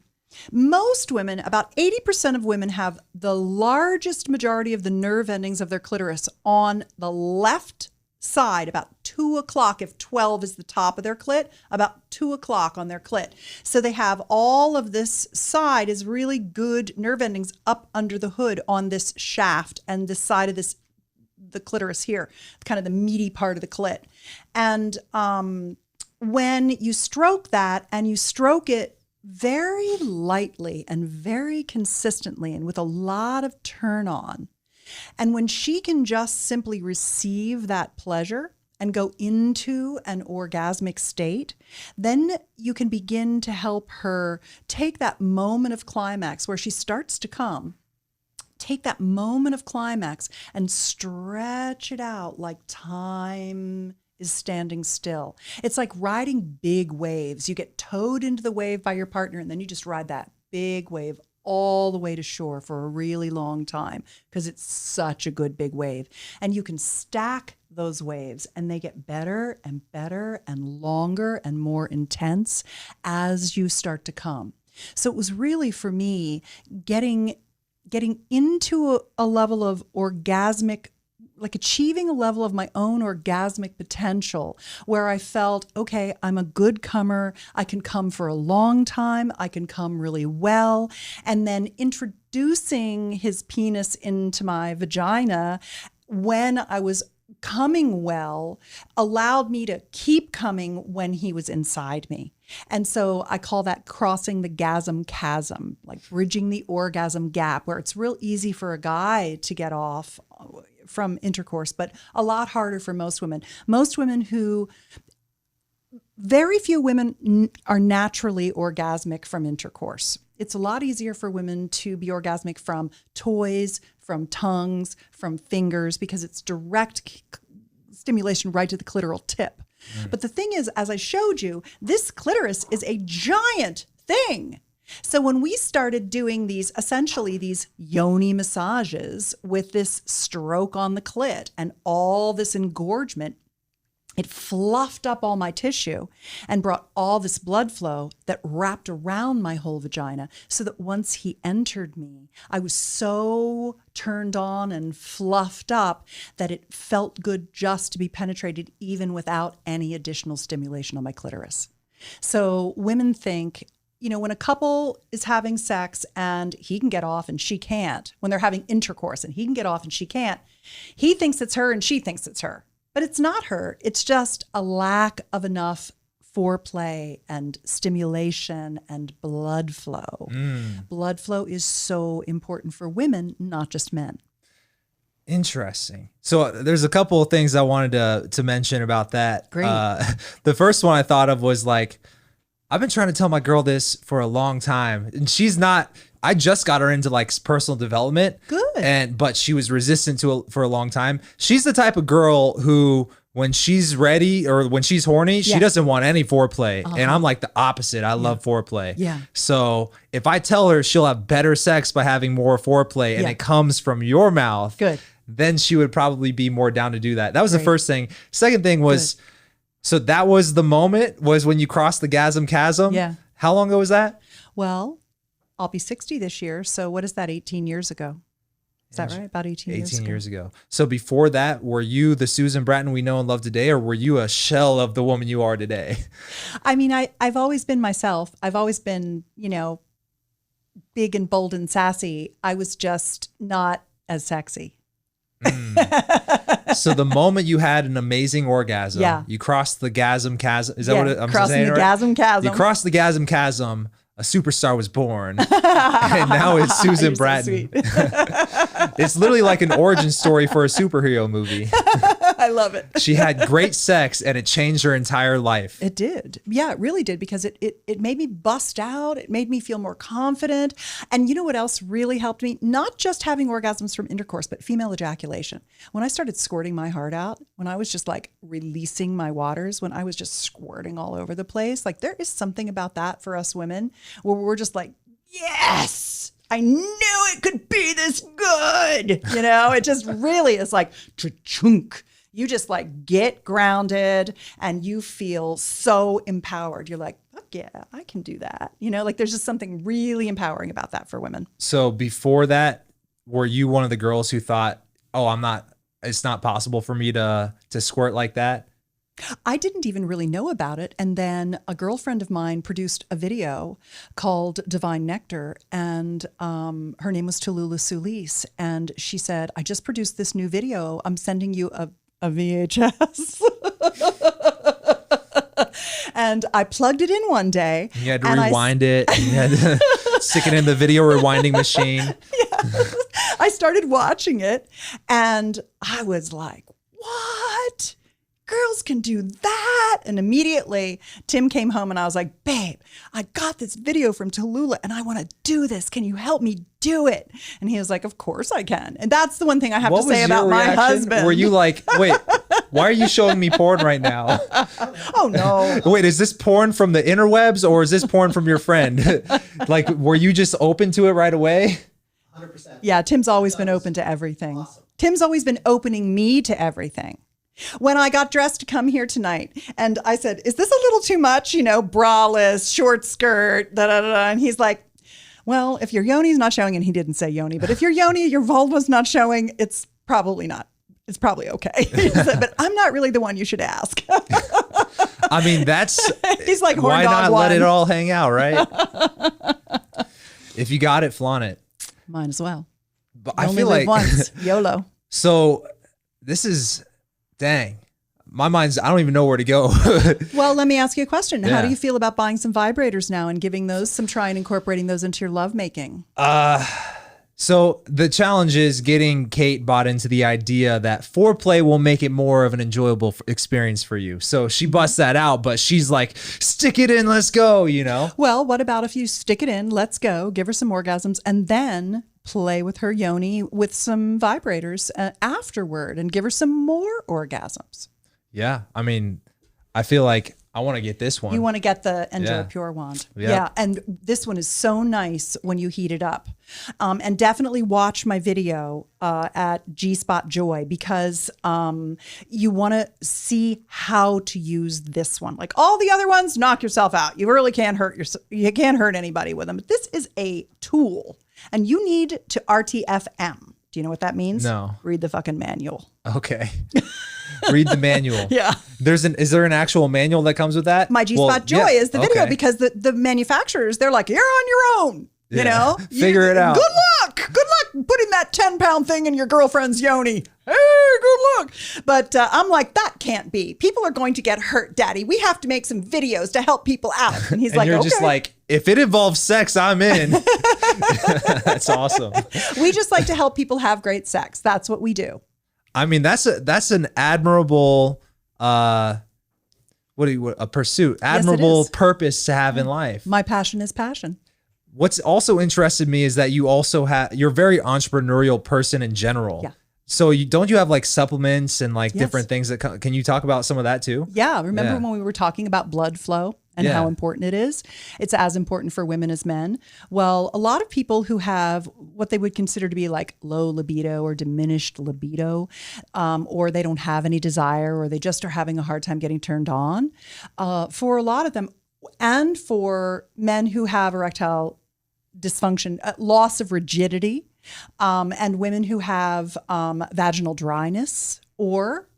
Speaker 1: Most women, about 80% of women, have the largest majority of the nerve endings of their clitoris on the left side, about 2 o'clock. If 12 is the top of their clit, about 2 o'clock on their clit. So they have all of this side is really good nerve endings up under the hood on this shaft and this side of the clitoris here, kind of the meaty part of the clit. And when you stroke that, and you stroke it very lightly and very consistently and with a lot of turn on. And when she can just simply receive that pleasure and go into an orgasmic state, then you can begin to help her take that moment of climax where she starts to come. Take that moment of climax and stretch it out like time is standing still. It's like riding big waves. You get towed into the wave by your partner, and then you just ride that big wave all the way to shore for a really long time because it's such a good big wave. And you can stack those waves, and they get better and better and longer and more intense as you start to come. So it was really, for me, getting into a level of orgasmic, like achieving a level of my own orgasmic potential where I felt, okay, I'm a good comer. I can come for a long time. I can come really well. And then introducing his penis into my vagina when I was coming well allowed me to keep coming when he was inside me. And so I call that crossing the gasm chasm, like bridging the orgasm gap, where it's real easy for a guy to get off from intercourse, but a lot harder for most women. Very few women are naturally orgasmic from intercourse. It's a lot easier for women to be orgasmic from toys, from tongues, from fingers, because it's direct stimulation right to the clitoral tip. But the thing is, as I showed you, this clitoris is a giant thing. So when we started doing essentially these yoni massages with this stroke on the clit and all this engorgement, it fluffed up all my tissue and brought all this blood flow that wrapped around my whole vagina, so that once he entered me, I was so turned on and fluffed up that it felt good just to be penetrated, even without any additional stimulation on my clitoris. So women think, when a couple is having sex and he can get off and she can't, when they're having intercourse and he can get off and she can't, he thinks it's her and she thinks it's her. But it's not her. It's just a lack of enough foreplay and stimulation and blood flow. Blood flow is so important for women, not just men.
Speaker 2: Interesting. So there's a couple of things I wanted to mention about that.
Speaker 1: Great.
Speaker 2: The first one I thought of was like, I've been trying to tell my girl this for a long time, and she's not. I just got her into like personal development.
Speaker 1: Good.
Speaker 2: But she was resistant to it for a long time. She's the type of girl who, when she's ready or when she's horny, she doesn't want any foreplay. And I'm like the opposite. I love foreplay.
Speaker 1: Yeah.
Speaker 2: So if I tell her she'll have better sex by having more foreplay and it comes from your mouth, then she would probably be more down to do that. That was the first thing. Second thing was, so that was the moment, was when you crossed the gasm chasm.
Speaker 1: Yeah.
Speaker 2: How long ago was that?
Speaker 1: Well, I'll be 60 this year. So what is that, 18 years ago? Is that right? About 18 years ago.
Speaker 2: 18 years ago. So before that, were you the Susan Bratton we know and love today, or were you a shell of the woman you are today?
Speaker 1: I mean, I've always been myself. I've always been, big and bold and sassy. I was just not as sexy.
Speaker 2: So the moment you had an amazing orgasm, you crossed the gasm chasm. Is that what I'm
Speaker 1: crossing
Speaker 2: saying?
Speaker 1: The gasm chasm.
Speaker 2: You crossed the gasm chasm. A superstar was born, and now it's Susan Bratton. So it's literally like an origin story for a superhero movie.
Speaker 1: I love it.
Speaker 2: She had great sex, and it changed her entire life.
Speaker 1: It did. Yeah, it really did, because it made me bust out. It made me feel more confident. And you know what else really helped me? Not just having orgasms from intercourse, but female ejaculation. When I started squirting my heart out, when I was just like releasing my waters, when I was just squirting all over the place, like there is something about that for us women where we're just like, yes, I knew it could be this good. It just really is like, cha-chunk. You just like get grounded and you feel so empowered. You're like, fuck yeah, I can do that. Like there's just something really empowering about that for women.
Speaker 2: So before that, were you one of the girls who thought, oh, it's not possible for me to squirt like that?
Speaker 1: I didn't even really know about it. And then a girlfriend of mine produced a video called Divine Nectar. And her name was Tallulah Sulis. And she said, I just produced this new video. I'm sending you a VHS. And I plugged it in one day.
Speaker 2: You had to rewind it. And you had to stick it in the video rewinding machine.
Speaker 1: Yes. I started watching it and I was like, what? Girls can do that. And immediately Tim came home and I was like, babe, I got this video from Tallulah and I want to do this. Can you help me do it? And he was like, of course I can. And that's the one thing I have to say about my husband.
Speaker 2: Were you like, wait, why are you showing me porn right now?
Speaker 1: Oh, no.
Speaker 2: Wait, is this porn from the interwebs or is this porn from your friend? Like, were you just open to it right away?
Speaker 3: 100%.
Speaker 1: Yeah, Tim's always been open to everything.
Speaker 3: Awesome.
Speaker 1: Tim's always been opening me to everything. When I got dressed to come here tonight and I said, is this a little too much? Braless, short skirt, da-da-da-da. And he's like, well, if your yoni's not showing, and he didn't say yoni, but if your yoni, your vulva's not showing, it's probably not. It's probably okay. He said, but I'm not really the one you should ask.
Speaker 2: I mean, that's,
Speaker 1: he's like,
Speaker 2: why not
Speaker 1: one.
Speaker 2: let it all hang out, right? If you got it, flaunt it.
Speaker 1: Might as well.
Speaker 2: But
Speaker 1: You
Speaker 2: I
Speaker 1: only
Speaker 2: feel
Speaker 1: live
Speaker 2: like
Speaker 1: once. YOLO.
Speaker 2: So this is, dang, my mind's, I don't even know where to go.
Speaker 1: Well, let me ask you a question. How do
Speaker 2: Yeah.
Speaker 1: you feel about buying some vibrators now and giving those some try and incorporating those into your lovemaking?
Speaker 2: So the challenge is getting Kate bought into the idea that foreplay will make it more of an enjoyable experience for you. So she busts that out, but she's like, stick it in, let's go,
Speaker 1: Well, what about if you stick it in, let's go, give her some orgasms, and then play with her yoni with some vibrators afterward and give her some more orgasms?
Speaker 2: Yeah. I mean, I feel like I want to get this one.
Speaker 1: You want to get the Endura Pure wand.
Speaker 2: Yep.
Speaker 1: Yeah. And this one is so nice when you heat it up. And definitely watch my video at G-Spot Joy, because you want to see how to use this one. Like all the other ones, knock yourself out. You really can't hurt you can't hurt anybody with them. But this is a tool, and you need to RTFM. Do you know what that means?
Speaker 2: No.
Speaker 1: Read the fucking manual.
Speaker 2: Okay. Read the manual.
Speaker 1: Yeah.
Speaker 2: Is there an actual manual that comes with that?
Speaker 1: My G-Spot Joy is the video,
Speaker 2: okay.
Speaker 1: because the manufacturers, they're like, you're on your own. You know,
Speaker 2: Figure it out.
Speaker 1: Good luck. Good luck putting that 10-pound thing in your girlfriend's yoni. Hey, good luck. But I'm like, that can't be. People are going to get hurt, Daddy. We have to make some videos to help people out. And he's
Speaker 2: And
Speaker 1: like,
Speaker 2: you're
Speaker 1: okay.
Speaker 2: just like, if it involves sex, I'm in. That's awesome.
Speaker 1: We just like to help people have great sex. That's what we do.
Speaker 2: I mean, that's an admirable a pursuit, admirable
Speaker 1: is.
Speaker 2: purpose to have in life.
Speaker 1: My passion is passion.
Speaker 2: What's also interested me is that you also you're a very entrepreneurial person in general.
Speaker 1: Yeah.
Speaker 2: So don't you have like supplements and like
Speaker 1: Yes.
Speaker 2: different things that can you talk about some of that too?
Speaker 1: Yeah. Remember
Speaker 2: Yeah.
Speaker 1: when we were talking about blood flow and how important it is? It's as important for women as men. Well, a lot of people who have what they would consider to be like low libido or diminished libido, or they don't have any desire, or they just are having a hard time getting turned on, for a lot of them, and for men who have erectile dysfunction, loss of rigidity, and women who have vaginal dryness, or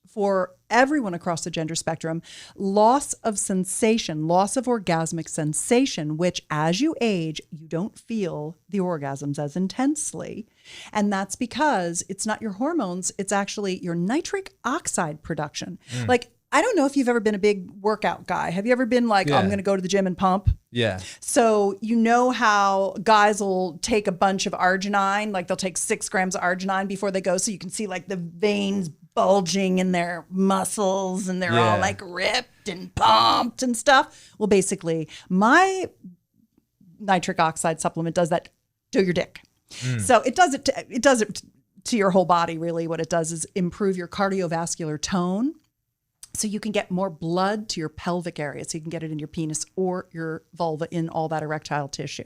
Speaker 1: for everyone across the gender spectrum, loss of sensation, loss of orgasmic sensation, which as you age, you don't feel the orgasms as intensely. And that's because it's not your hormones, it's actually your nitric oxide production. Like, I don't know if you've ever been a big workout guy. Have you ever been like, I'm going to go to the gym and pump?
Speaker 2: Yeah.
Speaker 1: So you know how guys will take a bunch of arginine, like they'll take 6 grams of arginine before they go, so you can see like the veins bulging in their muscles, and they're all like ripped and pumped and stuff. Well, basically, my nitric oxide supplement does that to your dick. So it does it to your whole body. Really, what it does is improve your cardiovascular tone, so you can get more blood to your pelvic area, so you can get it in your penis or your vulva, in all that erectile tissue.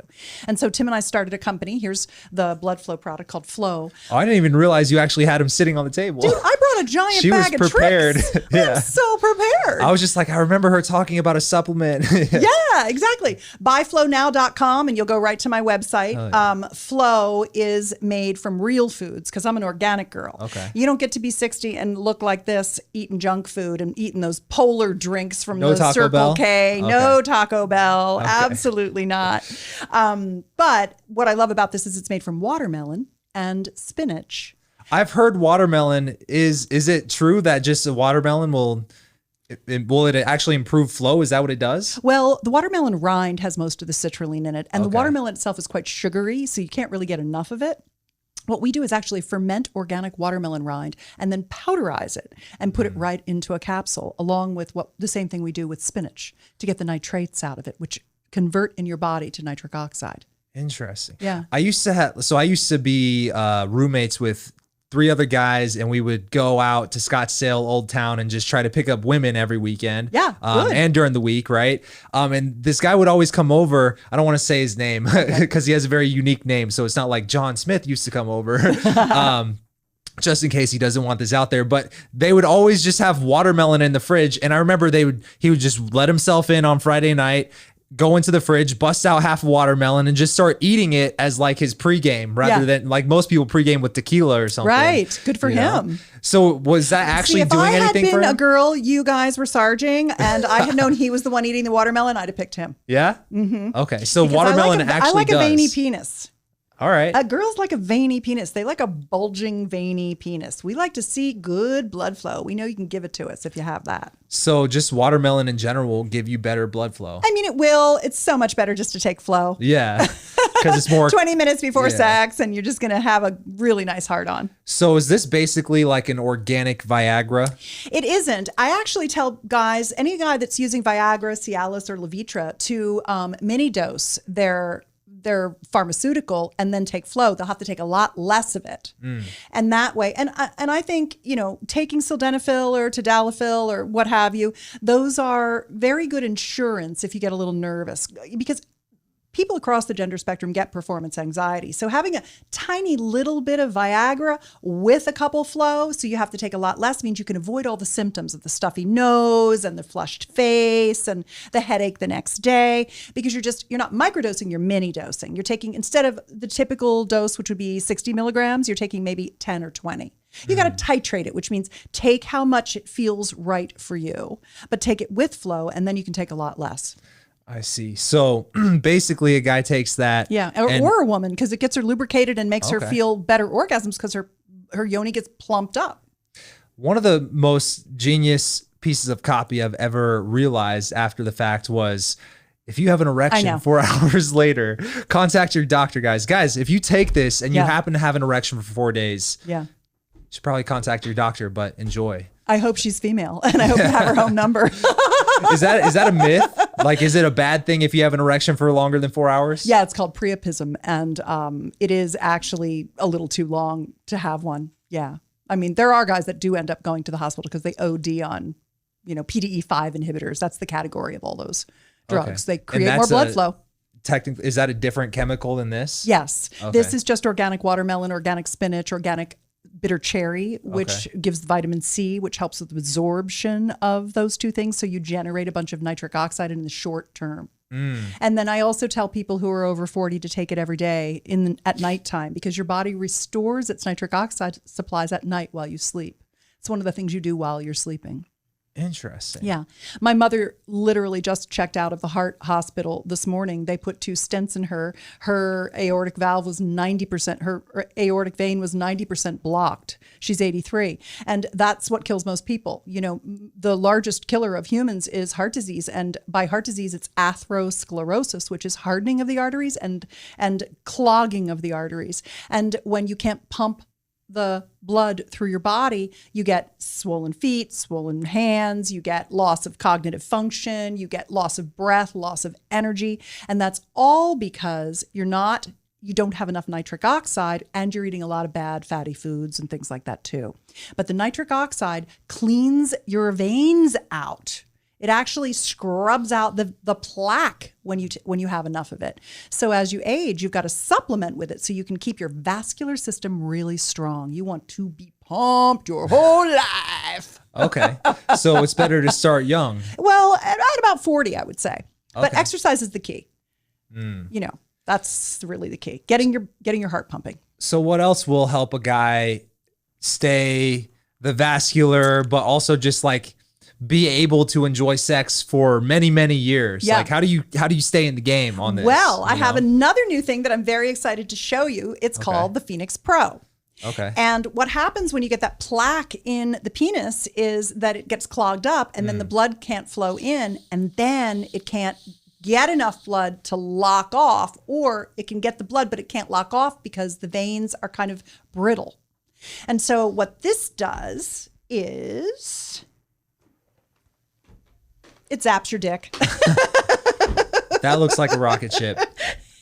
Speaker 1: And so Tim and I started a company. Here's the blood flow product called Flow.
Speaker 2: Oh, I didn't even realize you actually had him sitting on the table.
Speaker 1: Dude, I brought a giant
Speaker 2: She
Speaker 1: bag
Speaker 2: was
Speaker 1: of
Speaker 2: prepared.
Speaker 1: tricks.
Speaker 2: Yeah.
Speaker 1: I'm so prepared.
Speaker 2: I was just like, I remember her talking about a supplement.
Speaker 1: Yeah, exactly. Buyflownow.com, and you'll go right to my website. Flow is made from real foods, because I'm an organic girl.
Speaker 2: Okay.
Speaker 1: You don't get to be 60 and look like this eating junk food and eating those polar drinks from
Speaker 2: No
Speaker 1: the
Speaker 2: Taco
Speaker 1: Circle
Speaker 2: Bell?
Speaker 1: K.
Speaker 2: Okay.
Speaker 1: No Taco Bell.
Speaker 2: Okay.
Speaker 1: Absolutely not. But what I love about this is it's made from watermelon and spinach.
Speaker 2: I've heard watermelon is it true that just a watermelon will it actually improve flow? Is that what it does?
Speaker 1: Well, the watermelon rind has most of the citrulline in it, and the
Speaker 2: Okay.
Speaker 1: watermelon itself is quite sugary, so you can't really get enough of it. What we do is actually ferment organic watermelon rind and then powderize it and put it right into a capsule, along with the same thing we do with spinach, to get the nitrates out of it, which convert in your body to nitric oxide.
Speaker 2: Interesting.
Speaker 1: Yeah.
Speaker 2: I used to be roommates with 3 other guys, and we would go out to Scottsdale, Old Town, and just try to pick up women every weekend.
Speaker 1: Yeah, good.
Speaker 2: And during the week, right? And this guy would always come over. I don't want to say his name because he has a very unique name, so it's not like John Smith used to come over. Just in case he doesn't want this out there, but they would always just have watermelon in the fridge. And I remember he would just let himself in on Friday night, go into the fridge, bust out half a watermelon, and just start eating it as like his pregame, rather than like most people pregame with tequila or something.
Speaker 1: Right. Good for
Speaker 2: you know?
Speaker 1: him.
Speaker 2: So was that actually
Speaker 1: See, if
Speaker 2: doing
Speaker 1: I had
Speaker 2: anything for
Speaker 1: been
Speaker 2: him?
Speaker 1: a girl you guys were sarging, and I had known he was the one eating the watermelon, I'd have picked him.
Speaker 2: Yeah. Mm-hmm. Okay. So
Speaker 1: Because
Speaker 2: watermelon
Speaker 1: I like
Speaker 2: does.
Speaker 1: a veiny penis.
Speaker 2: All right.
Speaker 1: Girls like a veiny penis. They like a bulging, veiny penis. We like to see good blood flow. We know you can give it to us if you have that.
Speaker 2: So just watermelon in general will give you better blood flow.
Speaker 1: I mean, it will. It's so much better just to take flow.
Speaker 2: Yeah. Because it's more
Speaker 1: 20 minutes before
Speaker 2: Yeah.
Speaker 1: sex, and you're just going to have a really nice hard on.
Speaker 2: So is this basically like an organic Viagra?
Speaker 1: It isn't. I actually tell guys, any guy that's using Viagra, Cialis, or Levitra, to mini dose their their pharmaceutical and then take flow, they'll have to take a lot less of it. And that way, and I think, taking sildenafil or tadalafil or what have you, those are very good insurance if you get a little nervous, because people across the gender spectrum get performance anxiety. So having a tiny little bit of Viagra with a couple flow, so you have to take a lot less, means you can avoid all the symptoms of the stuffy nose and the flushed face and the headache the next day, because you're not microdosing, you're mini dosing. You're taking, instead of the typical dose, which would be 60 milligrams, you're taking maybe 10 or 20. You got to titrate it, which means take how much it feels right for you, but take it with flow, and then you can take a lot less.
Speaker 2: I see. So basically a guy takes that.
Speaker 1: Yeah. Or a woman, because it gets her lubricated and makes her feel better orgasms because her yoni gets plumped up.
Speaker 2: One of the most genius pieces of copy I've ever realized after the fact was, if you have an erection 4 hours later, contact your doctor, guys. Guys, if you take this and you happen to have an erection for 4 days, you should probably contact your doctor, but enjoy.
Speaker 1: I hope she's female, and I hope you have her home number.
Speaker 2: Is that a myth? Like, is it a bad thing if you have an erection for longer than 4 hours?
Speaker 1: Yeah, it's called priapism, and it is actually a little too long to have one. Yeah. I mean, there are guys that do end up going to the hospital because they OD on, PDE5 inhibitors. That's the category of all those drugs. They create more blood flow.
Speaker 2: Technically, is that a different chemical than this?
Speaker 1: Yes. Okay. This is just organic watermelon, organic spinach, organic bitter cherry, which gives vitamin C, which helps with absorption of those two things. So you generate a bunch of nitric oxide in the short term. And then I also tell people who are over 40 to take it every day at nighttime, because your body restores its nitric oxide supplies at night while you sleep. It's one of the things you do while you're sleeping.
Speaker 2: Interesting.
Speaker 1: Yeah. My mother literally just checked out of the heart hospital this morning. They put 2 stents in her. Her aortic valve was 90%, her aortic vein was 90% blocked. She's 83. And that's what kills most people. The largest killer of humans is heart disease. And by heart disease, it's atherosclerosis, which is hardening of the arteries and clogging of the arteries. And when you can't pump the blood through your body, you get swollen feet, swollen hands, you get loss of cognitive function, you get loss of breath, loss of energy. And that's all because you don't have enough nitric oxide, and you're eating a lot of bad fatty foods and things like that too. But the nitric oxide cleans your veins out. It actually scrubs out the plaque when you have enough of it. So as you age, you've got to supplement with it so you can keep your vascular system really strong. You want to be pumped your whole life.
Speaker 2: Okay. So it's better to start young.
Speaker 1: Well, at about 40, I would say. But exercise is the key. That's really the key. Getting your heart pumping.
Speaker 2: So what else will help a guy stay the vascular, but also just like be able to enjoy sex for many, many years? Like, how do you stay in the game on this?
Speaker 1: Well, I have another new thing that I'm very excited to show you. It's called the Phoenix Pro.
Speaker 2: Okay.
Speaker 1: And what happens when you get that plaque in the penis is that it gets clogged up, and then the blood can't flow in, and then it can't get enough blood to lock off, or it can get the blood, but it can't lock off because the veins are kind of brittle. And so what this does is it zaps your dick.
Speaker 2: That looks like a rocket ship.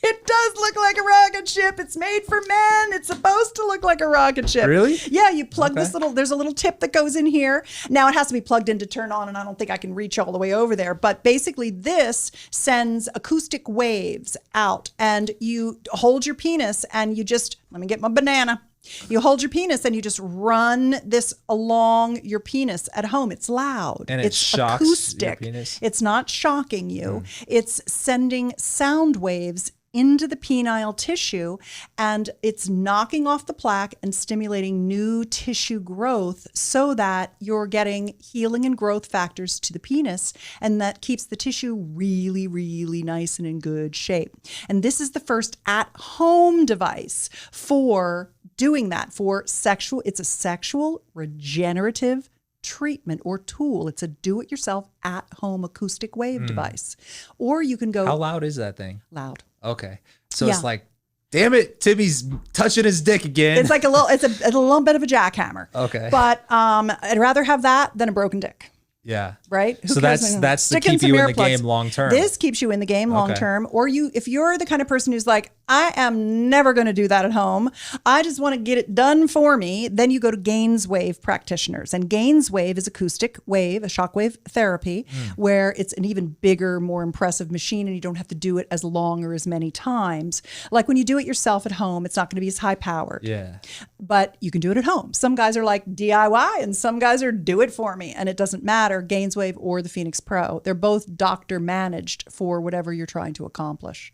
Speaker 1: It does look like a rocket ship. It's made for men. It's supposed to look like a rocket ship.
Speaker 2: Really?
Speaker 1: Yeah, you plug there's a little tip that goes in here. Now it has to be plugged in to turn on, and I don't think I can reach all the way over there. But basically this sends acoustic waves out, and you hold your penis and you just, let me get my banana. You hold your penis and you just run this along your penis at home. It's loud.
Speaker 2: And it's shocks
Speaker 1: acoustic.
Speaker 2: Your penis.
Speaker 1: It's not shocking you. It's sending sound waves into the penile tissue, and it's knocking off the plaque and stimulating new tissue growth so that you're getting healing and growth factors to the penis, and that keeps the tissue really, really nice and in good shape. And this is the first at-home device for doing that, it's a sexual regenerative treatment or tool. It's a do-it-yourself at-home acoustic wave device. Or you can go...
Speaker 2: How loud is that thing?
Speaker 1: Loud.
Speaker 2: Okay. So it's like, damn it, Timmy's touching his dick again.
Speaker 1: It's like a little bit of a jackhammer.
Speaker 2: Okay.
Speaker 1: But I'd rather have that than a broken dick.
Speaker 2: Yeah.
Speaker 1: Right?
Speaker 2: So that's to
Speaker 1: Stick in
Speaker 2: keep
Speaker 1: some
Speaker 2: you in the
Speaker 1: earplugs.
Speaker 2: game long term.
Speaker 1: This keeps you in the game long term. Or if you're the kind of person who's like, I am never going to do that at home, I just want to get it done for me, then you go to Gainswave practitioners. And Gainswave is acoustic wave, a shockwave therapy, where it's an even bigger, more impressive machine, and you don't have to do it as long or as many times. Like when you do it yourself at home, it's not going to be as high powered.
Speaker 2: Yeah.
Speaker 1: But you can do it at home. Some guys are like DIY, and some guys are do it for me, and it doesn't matter, Gainswave or the Phoenix Pro. They're both doctor managed for whatever you're trying to accomplish.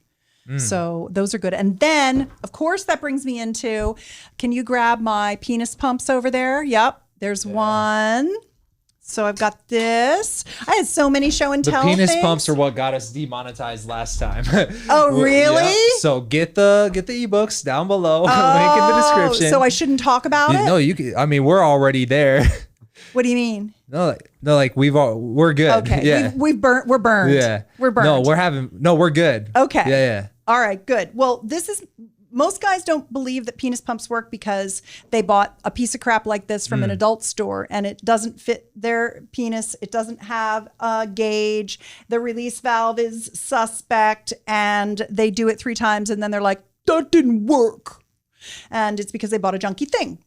Speaker 1: So those are good. And then, of course, that brings me into, can you grab my penis pumps over there? Yep, there's one. So I've got this. I had so many show and tell
Speaker 2: penis
Speaker 1: things.
Speaker 2: pumps are what got us demonetized last time.
Speaker 1: Oh, really?
Speaker 2: Yeah. So get the ebooks down below. Link in the description.
Speaker 1: So I shouldn't talk about it?
Speaker 2: No, you can. I mean, we're already there.
Speaker 1: What do you mean?
Speaker 2: No, like we're good.
Speaker 1: Okay.
Speaker 2: Yeah.
Speaker 1: We're burned.
Speaker 2: Yeah.
Speaker 1: We're burned.
Speaker 2: We're good.
Speaker 1: Okay.
Speaker 2: Yeah.
Speaker 1: All right, good. Well, most guys don't believe that penis pumps work because they bought a piece of crap like this from an adult store and it doesn't fit their penis. It doesn't have a gauge. The release valve is suspect, and they do it 3 times and then they're like, that didn't work. And it's because they bought a junky thing.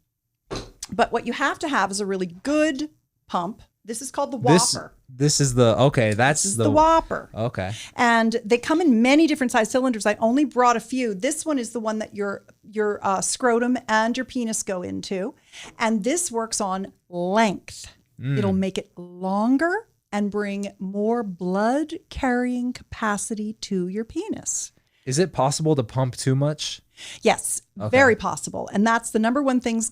Speaker 1: But what you have to have is a really good pump. This is called the Whopper.
Speaker 2: This is the, okay, that's
Speaker 1: the Whopper.
Speaker 2: Okay.
Speaker 1: And they come in many different size cylinders. I only brought a few. This one is the one that your scrotum and your penis go into. And this works on length. It'll make it longer and bring more blood carrying capacity to your penis.
Speaker 2: Is it possible to pump too much?
Speaker 1: Yes, very possible. And that's the number one thing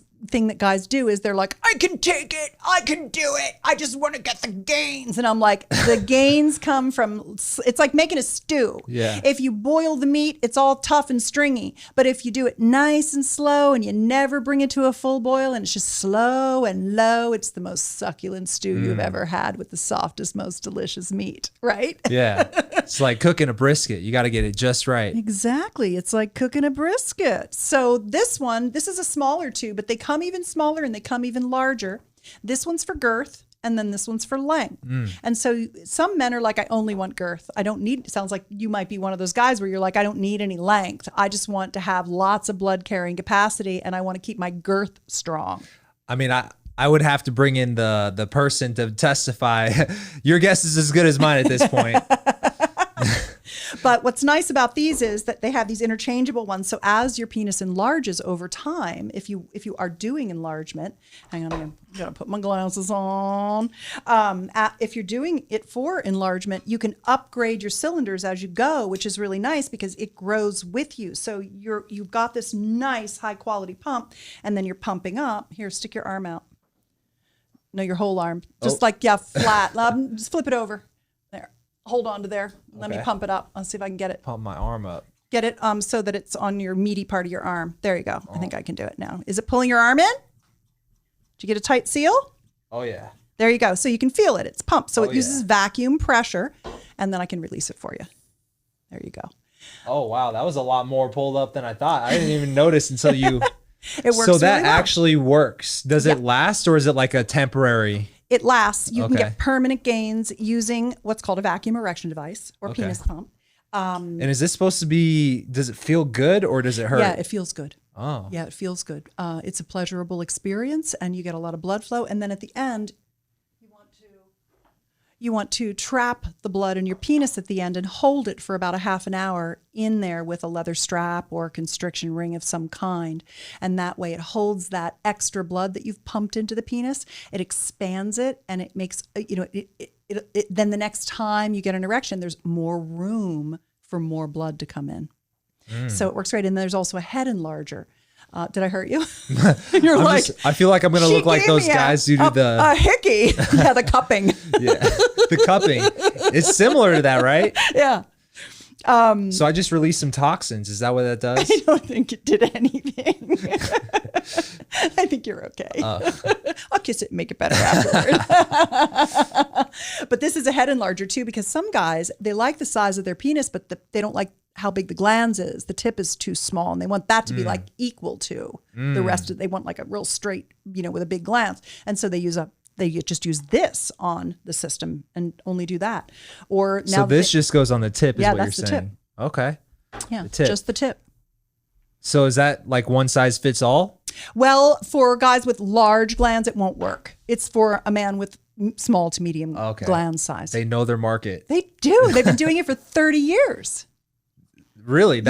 Speaker 1: that guys do is they're like, I can take it. I can do it. I just want to get the gains. And I'm like, the gains come from, it's like making a stew.
Speaker 2: Yeah.
Speaker 1: If you boil the meat, it's all tough and stringy. But if you do it nice and slow and you never bring it to a full boil and it's just slow and low, it's the most succulent stew you've ever had with the softest, most delicious meat, right?
Speaker 2: Yeah. It's like cooking a brisket. You got to get it just right.
Speaker 1: Exactly. It's like cooking a brisket. So this is a smaller tube, but they come even smaller and they come even larger. This one's for girth, and then this one's for length. And so some men are like, I only want girth. I don't need, it sounds like you might be one of those guys where you're like, I don't need any length. I just want to have lots of blood carrying capacity, and I want to keep my girth strong.
Speaker 2: I mean, I would have to bring in the person to testify. Your guess is as good as mine at this point.
Speaker 1: But what's nice about these is that they have these interchangeable ones. So as your penis enlarges over time, if you are doing enlargement, hang on, I'm gonna put my glasses on. If you're doing it for enlargement, you can upgrade your cylinders as you go, which is really nice because it grows with you. So you've got this nice high quality pump, and then you're pumping up. Here, stick your arm out. No, your whole arm, just flat. Just flip it over. There. Hold on to there. Let me pump it up. Let's see if I can get it.
Speaker 2: Pump my arm up.
Speaker 1: Get it so that it's on your meaty part of your arm. There you go. I think I can do it now. Is it pulling your arm in? Did you get a tight seal?
Speaker 2: Oh, yeah.
Speaker 1: There you go. So you can feel it. It's pumped. So it uses vacuum pressure, and then I can release it for you. There you go.
Speaker 2: Oh, wow. That was a lot more pulled up than I thought. I didn't even notice until you...
Speaker 1: It works
Speaker 2: so that
Speaker 1: really well.
Speaker 2: actually works. Does it last, or is it like a temporary...
Speaker 1: It lasts. You can get permanent gains using what's called a vacuum erection device or penis pump.
Speaker 2: And is this supposed to be, does it feel good or does it hurt?
Speaker 1: Yeah, it feels good.
Speaker 2: Oh.
Speaker 1: Yeah, it feels good. It's a pleasurable experience, and you get a lot of blood flow. And then at the end, you want to trap the blood in your penis at the end and hold it for about a half an hour in there with a leather strap or a constriction ring of some kind. And that way it holds that extra blood that you've pumped into the penis. It expands it, and it makes, then the next time you get an erection, there's more room for more blood to come in. So it works great. And there's also a head enlarger. Did I hurt you? You're
Speaker 2: I feel like I'm going to look like those guys who do
Speaker 1: a hickey. Yeah, the cupping.
Speaker 2: Yeah, the cupping. It's similar to that, right?
Speaker 1: Yeah.
Speaker 2: So I just released some toxins. Is that what that does?
Speaker 1: I don't think it did anything. I think you're okay. I'll kiss it and make it better afterward. But this is a head enlarger too, because some guys, they like the size of their penis, but they don't like how big the glans is. The tip is too small, and they want that to be like equal to the rest of, they want like a real straight, with a big glans. And so they use They just use this on the system and only do that. Or now
Speaker 2: so this just goes on the tip is
Speaker 1: Yeah,
Speaker 2: what you're
Speaker 1: that's the
Speaker 2: saying.
Speaker 1: tip.
Speaker 2: Okay.
Speaker 1: yeah,
Speaker 2: the tip.
Speaker 1: just the tip.
Speaker 2: So is that like one size fits all?
Speaker 1: Well, for guys with large glands, it won't work. It's for a man with small to medium gland size.
Speaker 2: They know their market.
Speaker 1: They do. They've been doing it for 30 years.
Speaker 2: Really?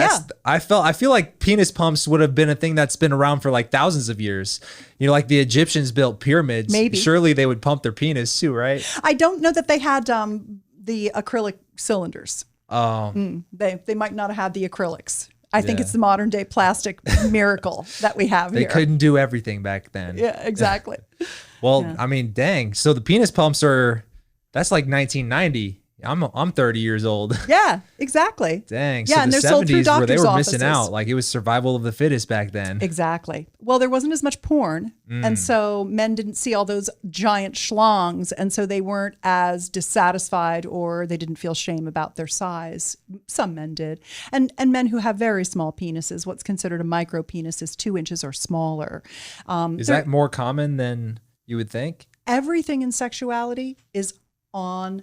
Speaker 2: I feel like penis pumps would have been a thing that's been around for like thousands of years. You know, like the Egyptians built pyramids.
Speaker 1: Maybe.
Speaker 2: Surely they would pump their penis too, right?
Speaker 1: I don't know that they had the acrylic cylinders.
Speaker 2: Oh.
Speaker 1: They might not have had the acrylics. I think it's the modern day plastic miracle that we have
Speaker 2: They
Speaker 1: here.
Speaker 2: couldn't do everything back then.
Speaker 1: Yeah, exactly.
Speaker 2: Well, I mean, dang. So the penis pumps that's like 1990. I'm 30 years old.
Speaker 1: Yeah, exactly.
Speaker 2: Dang.
Speaker 1: Yeah,
Speaker 2: So
Speaker 1: and
Speaker 2: the
Speaker 1: they're sold through
Speaker 2: 70s where they
Speaker 1: doctors'
Speaker 2: were missing
Speaker 1: offices.
Speaker 2: out. Like it was survival of the fittest back then.
Speaker 1: Exactly. Well, there wasn't as much porn. And so men didn't see all those giant schlongs. And so they weren't as dissatisfied or they didn't feel shame about their size. Some men did. And men who have very small penises, what's considered a micro penis is 2 inches or smaller.
Speaker 2: Is that more common than you would think?
Speaker 1: Everything in sexuality is on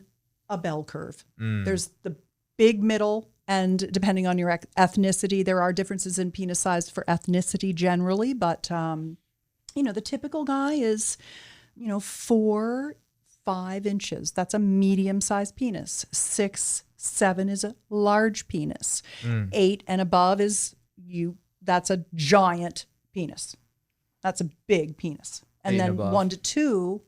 Speaker 1: a bell curve. There's the big middle, and depending on your ethnicity, there are differences in penis size for ethnicity generally, but the typical guy is 4-5 inches. That's a medium-sized penis. 6-7 is a large penis. 8 and above that's a giant penis. That's a big penis. And then 1 to 2,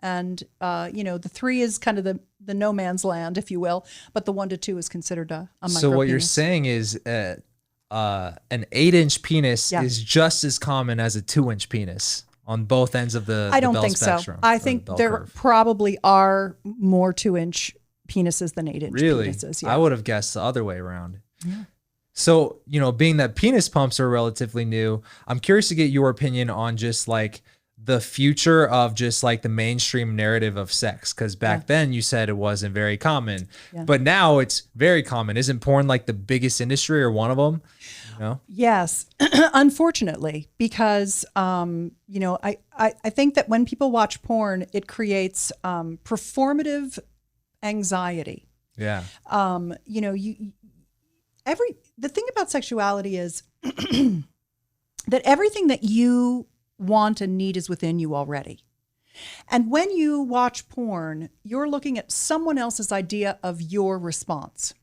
Speaker 1: and the 3 is kind of the no man's land, if you will, but the 1 to 2 is considered a micro
Speaker 2: So what
Speaker 1: penis.
Speaker 2: you're saying is an 8-inch penis is just as common as a 2-inch penis on both ends of the
Speaker 1: I don't
Speaker 2: bell
Speaker 1: think
Speaker 2: spectrum,
Speaker 1: so. I think there
Speaker 2: curve.
Speaker 1: probably are more 2-inch penises than 8-inch
Speaker 2: Really?
Speaker 1: penises. Yeah.
Speaker 2: I would have guessed the other way around. Yeah. So, being that penis pumps are relatively new, I'm curious to get your opinion on just like the future of just like the mainstream narrative of sex. Cause back then you said it wasn't very common, but now it's very common. Isn't porn like the biggest industry or one of them?
Speaker 1: Yes, unfortunately, because, I think that when people watch porn, it creates performative anxiety.
Speaker 2: Yeah.
Speaker 1: The thing about sexuality is that everything that you want and need is within you already. And when you watch porn, you're looking at someone else's idea of your response.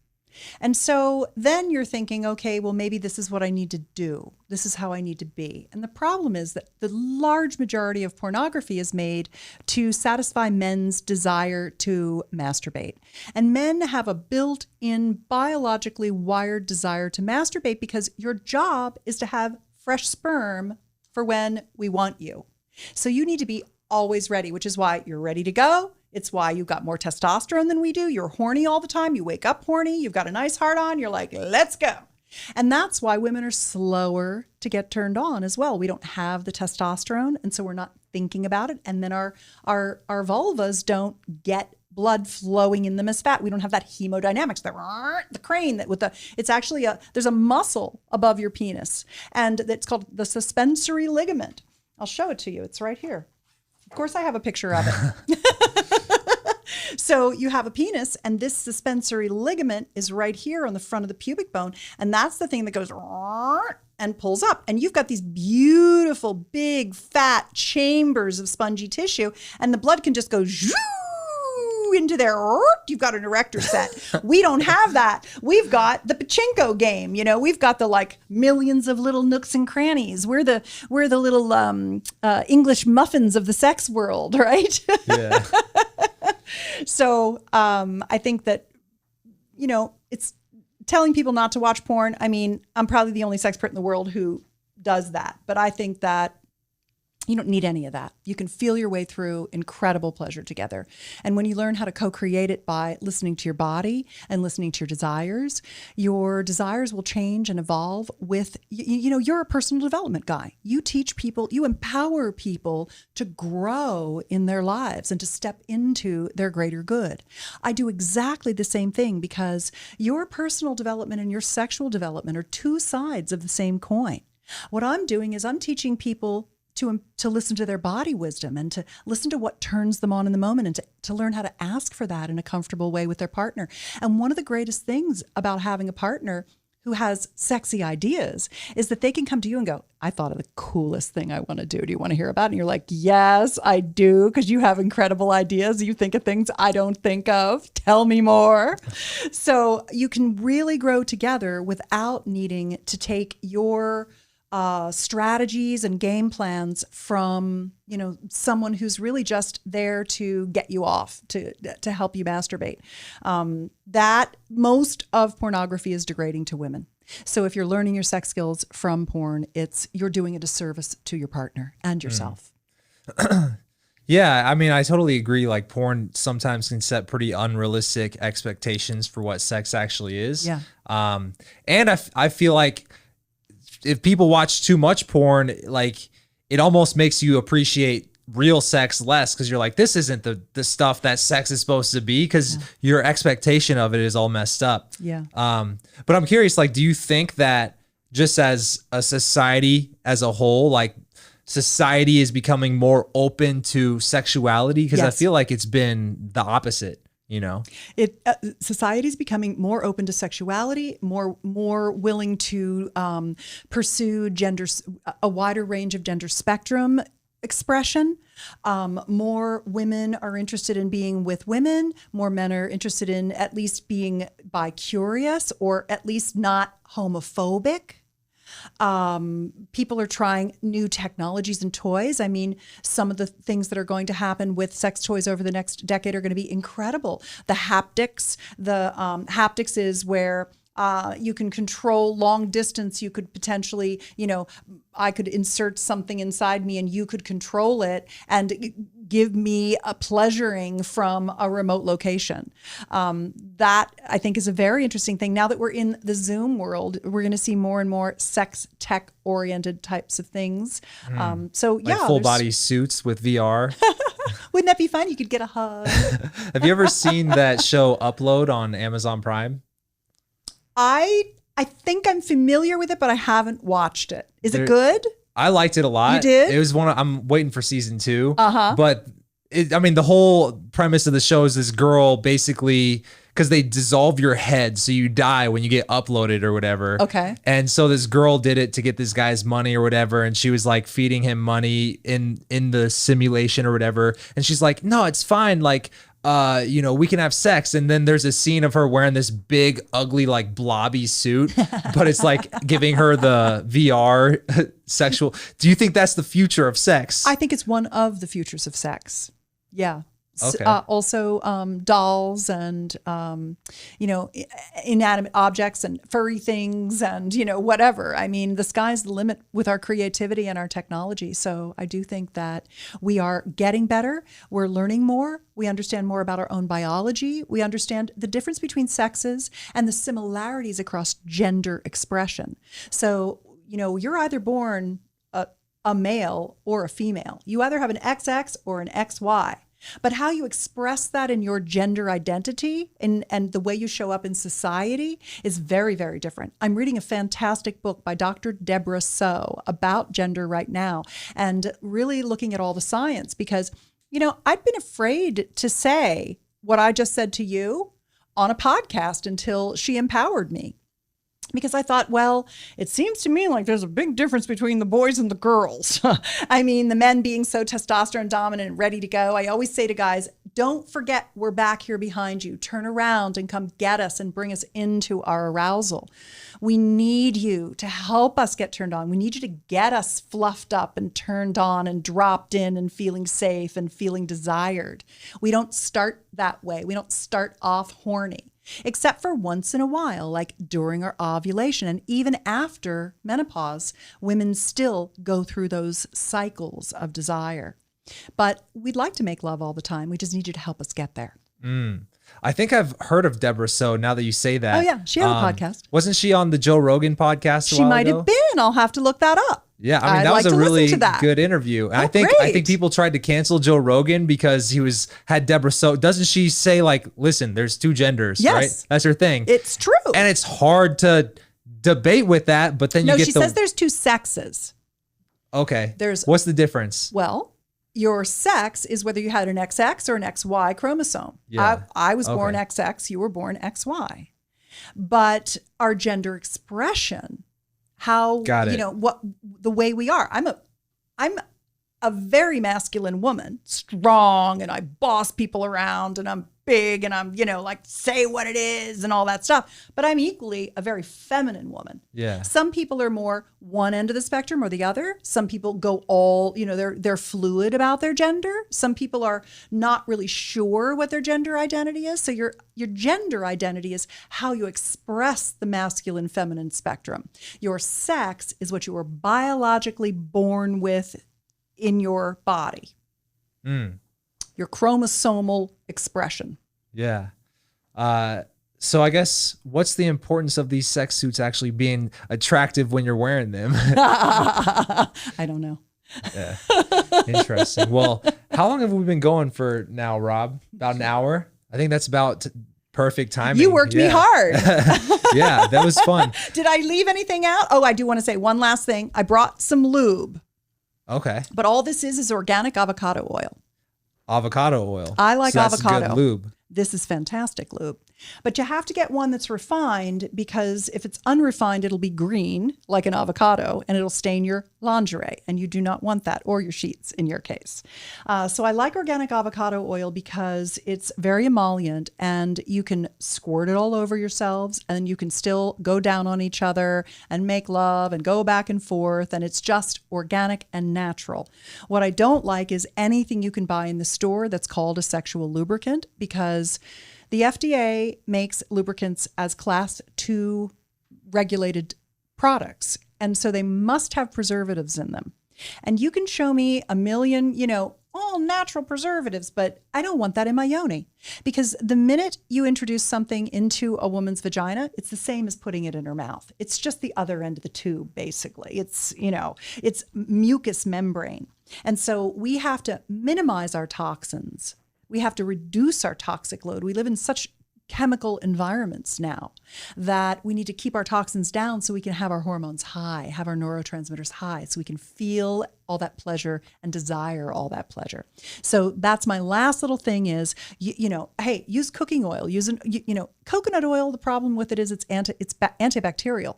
Speaker 1: And so then you're thinking, okay, well, maybe this is what I need to do. This is how I need to be. And the problem is that the large majority of pornography is made to satisfy men's desire to masturbate. And men have a built-in biologically wired desire to masturbate because your job is to have fresh sperm for when we want you. So you need to be always ready, which is why you're ready to go. It's why you've got more testosterone than we do. You're horny all the time. You wake up horny. You've got a nice heart on. You're like, let's go. And that's why women are slower to get turned on as well. We don't have the testosterone, and so we're not thinking about it. And then our vulvas don't get blood flowing in them as fat. We don't have that hemodynamics, the crane that it's actually there's a muscle above your penis, and it's called the suspensory ligament. I'll show it to you. It's right here. Of course, I have a picture of it. So you have a penis, and this suspensory ligament is right here on the front of the pubic bone, and that's the thing that goes and pulls up. And you've got these beautiful, big, fat chambers of spongy tissue, and the blood can just go into there. You've got an erector set. We don't have that. We've got the pachinko game. We've got the like millions of little nooks and crannies. We're the little English muffins of the sex world, right?
Speaker 2: Yeah.
Speaker 1: So I think that it's telling people not to watch porn. I mean, I'm probably the only sexpert in the world who does that, but I think that you don't need any of that. You can feel your way through incredible pleasure together. And when you learn how to co-create it by listening to your body and listening to your desires will change and evolve with, you're a personal development guy. You teach people, you empower people to grow in their lives and to step into their greater good. I do exactly the same thing because your personal development and your sexual development are two sides of the same coin. What I'm doing is I'm teaching people to listen to their body wisdom and to listen to what turns them on in the moment and to learn how to ask for that in a comfortable way with their partner. And one of the greatest things about having a partner who has sexy ideas is that they can come to you and go, I thought of the coolest thing I want to do. Do you want to hear about it? And you're like, yes, I do, because you have incredible ideas. You think of things I don't think of. Tell me more. So you can really grow together without needing to take your strategies and game plans from, someone who's really just there to get you off, to help you masturbate. That most of pornography is degrading to women. So if you're learning your sex skills from porn, you're doing a disservice to your partner and yourself.
Speaker 2: Yeah, I mean, I totally agree. Like, porn sometimes can set pretty unrealistic expectations for what sex actually is.
Speaker 1: Yeah.
Speaker 2: And I feel like if people watch too much porn, like, it almost makes you appreciate real sex less, because you're like, this isn't the stuff that sex is supposed to be, because your expectation of it is all messed up.
Speaker 1: Yeah.
Speaker 2: But I'm curious, like, do you think that just as a society as a whole, like, society is becoming more open to sexuality? Because I feel like it's been the opposite.
Speaker 1: Society's becoming more open to sexuality, more willing to pursue a wider range of gender spectrum expression. More women are interested in being with women. More men are interested in at least being bi-curious, or at least not homophobic. People are trying new technologies and toys. I mean, some of the things that are going to happen with sex toys over the next decade are going to be incredible. The haptics is where you can control long distance. You could potentially, I could insert something inside me and you could control it and give me a pleasuring from a remote location. That, I think, is a very interesting thing. Now that we're in the Zoom world, we're going to see more and more sex tech oriented types of things. Like
Speaker 2: full body suits with VR.
Speaker 1: Wouldn't that be fun? You could get a hug.
Speaker 2: Have you ever seen that show Upload on Amazon Prime?
Speaker 1: I think I'm familiar with it, but I haven't watched it. Is it good?
Speaker 2: I liked it a lot.
Speaker 1: You did?
Speaker 2: It was I'm waiting for season 2. But the whole premise of the show is this girl basically, because they dissolve your head, so you die when you get uploaded or whatever.
Speaker 1: Okay.
Speaker 2: And so this girl did it to get this guy's money or whatever, and she was like feeding him money in the simulation or whatever. And she's like, no, it's fine. Like, we can have sex. And then there's a scene of her wearing this big, ugly, like blobby suit, but it's like giving her the VR sexual. Do you think that's the future of sex?
Speaker 1: I think it's one of the futures of sex. Yeah.
Speaker 2: Okay.
Speaker 1: Also, dolls and, inanimate objects and furry things and, whatever. I mean, the sky's the limit with our creativity and our technology. So I do think that we are getting better. We're learning more. We understand more about our own biology. We understand the difference between sexes and the similarities across gender expression. So, you're either born a male or a female. You either have an XX or an XY. But how you express that in your gender identity and the way you show up in society is very, very different. I'm reading a fantastic book by Dr. Deborah So about gender right now, and really looking at all the science, because, I'd been afraid to say what I just said to you on a podcast until she empowered me. Because I thought, well, it seems to me like there's a big difference between the boys and the girls. I mean, the men being so testosterone dominant and ready to go. I always say to guys, don't forget we're back here behind you. Turn around and come get us and bring us into our arousal. We need you to help us get turned on. We need you to get us fluffed up and turned on and dropped in and feeling safe and feeling desired. We don't start that way. We don't start off horny. Except for once in a while, like during our ovulation. And even after menopause, women still go through those cycles of desire. But we'd like to make love all the time. We just need you to help us get there.
Speaker 2: I think I've heard of Deborah So, now that you say that.
Speaker 1: Oh, yeah. She had a podcast.
Speaker 2: Wasn't she on the Joe Rogan podcast
Speaker 1: She might have been. I'll have to look that up.
Speaker 2: Yeah, I mean, that was a really good interview. And I think people tried to cancel Joe Rogan because he had Deborah So. Doesn't she say, like, listen, there's two genders, right? That's her thing.
Speaker 1: It's true.
Speaker 2: And it's hard to debate with that, but then
Speaker 1: she says there's two sexes.
Speaker 2: Okay. What's the difference?
Speaker 1: Well, your sex is whether you had an XX or an XY chromosome.
Speaker 2: Yeah.
Speaker 1: I was born XX, you were born XY. But our gender expression, what the way we are. I'm a very masculine woman, strong, and I boss people around, and I'm big, and I'm, like say what it is and all that stuff. But I'm equally a very feminine woman.
Speaker 2: Yeah.
Speaker 1: Some people are more one end of the spectrum or the other. Some people go all, they're fluid about their gender. Some people are not really sure what their gender identity is. So your gender identity is how you express the masculine feminine spectrum. Your sex is what you were biologically born with in your body. Your chromosomal expression.
Speaker 2: Yeah. So I guess what's the importance of these sex suits actually being attractive when you're wearing them?
Speaker 1: I don't know.
Speaker 2: Yeah. Interesting. Well, how long have we been going for now, Rob? About an hour? I think that's about perfect timing.
Speaker 1: You worked me hard.
Speaker 2: Yeah, that was fun.
Speaker 1: Did I leave anything out? Oh, I do want to say one last thing. I brought some lube.
Speaker 2: Okay.
Speaker 1: But all this is organic avocado oil.
Speaker 2: Avocado oil.
Speaker 1: I like avocado.
Speaker 2: Good lube.
Speaker 1: This is fantastic lube. But you have to get one that's refined, because if it's unrefined, it'll be green like an avocado and it'll stain your lingerie. And you do not want that, or your sheets in your case. So I like organic avocado oil because it's very emollient, and you can squirt it all over yourselves, and you can still go down on each other and make love and go back and forth. And it's just organic and natural. What I don't like is anything you can buy in the store that's called a sexual lubricant, because the FDA makes lubricants as class 2 regulated products. And so they must have preservatives in them. And you can show me a million, all natural preservatives, but I don't want that in my yoni. Because the minute you introduce something into a woman's vagina, it's the same as putting it in her mouth. It's just the other end of the tube, basically. It's, it's mucous membrane. And so we have to minimize our toxins. We have to reduce our toxic load. We live in such chemical environments now that we need to keep our toxins down so we can have our hormones high, have our neurotransmitters high, so we can feel all that pleasure and desire all that pleasure. So that's my last little thing is, hey, use cooking oil. Coconut oil, the problem with it is it's antibacterial.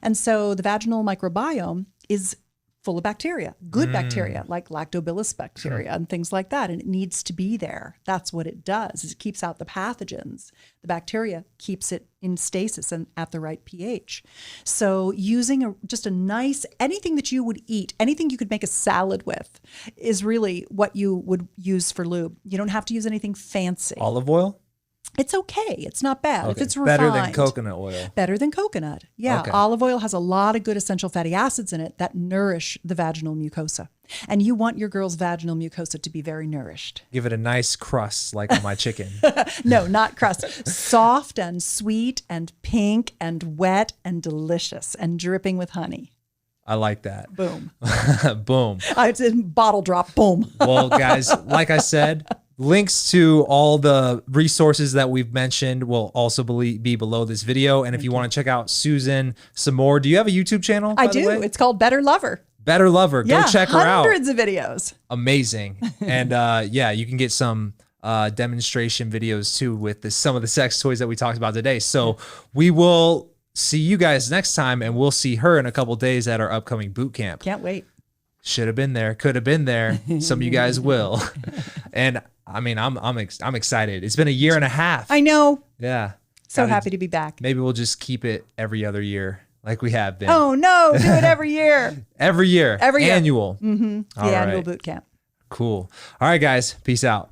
Speaker 1: And so the vaginal microbiome is full of bacteria, good bacteria, like lactobacillus bacteria and things like that. And it needs to be there. That's what it does, is it keeps out the pathogens. The bacteria keeps it in stasis and at the right pH. So using just a nice, anything that you would eat, anything you could make a salad with is really what you would use for lube. You don't have to use anything fancy.
Speaker 2: Olive oil?
Speaker 1: It's okay. It's not bad.
Speaker 2: Okay.
Speaker 1: If it's refined.
Speaker 2: Better than coconut oil.
Speaker 1: Better than coconut. Yeah.
Speaker 2: Okay.
Speaker 1: Olive oil has a lot of good essential fatty acids in it that nourish the vaginal mucosa. And you want your girl's vaginal mucosa to be very nourished.
Speaker 2: Give it a nice crust like on my chicken.
Speaker 1: No, not crust. Soft and sweet and pink and wet and delicious and dripping with honey.
Speaker 2: I like that.
Speaker 1: Boom.
Speaker 2: Boom.
Speaker 1: It's in bottle drop. Boom.
Speaker 2: Well, guys, like I said, links to all the resources that we've mentioned will also be below this video. And if you want to check out Susan some more, do you have a YouTube channel?
Speaker 1: I do. It's called Better Lover.
Speaker 2: Better Lover. Go check her out.
Speaker 1: Hundreds of videos.
Speaker 2: Amazing. And you can get some demonstration videos too with some of the sex toys that we talked about today. So we will see you guys next time, and we'll see her in a couple days at our upcoming boot camp.
Speaker 1: Can't wait.
Speaker 2: Should have been there. Could have been there. Some of you guys will. And I mean, I'm excited. It's been a year and a half.
Speaker 1: I know.
Speaker 2: Yeah.
Speaker 1: So happy to be back.
Speaker 2: Maybe we'll just keep it every other year like we have been.
Speaker 1: Oh, no. Do it every year.
Speaker 2: Every year.
Speaker 1: Every year.
Speaker 2: Annual.
Speaker 1: Mm-hmm. The annual boot camp.
Speaker 2: Cool. All right, guys. Peace out.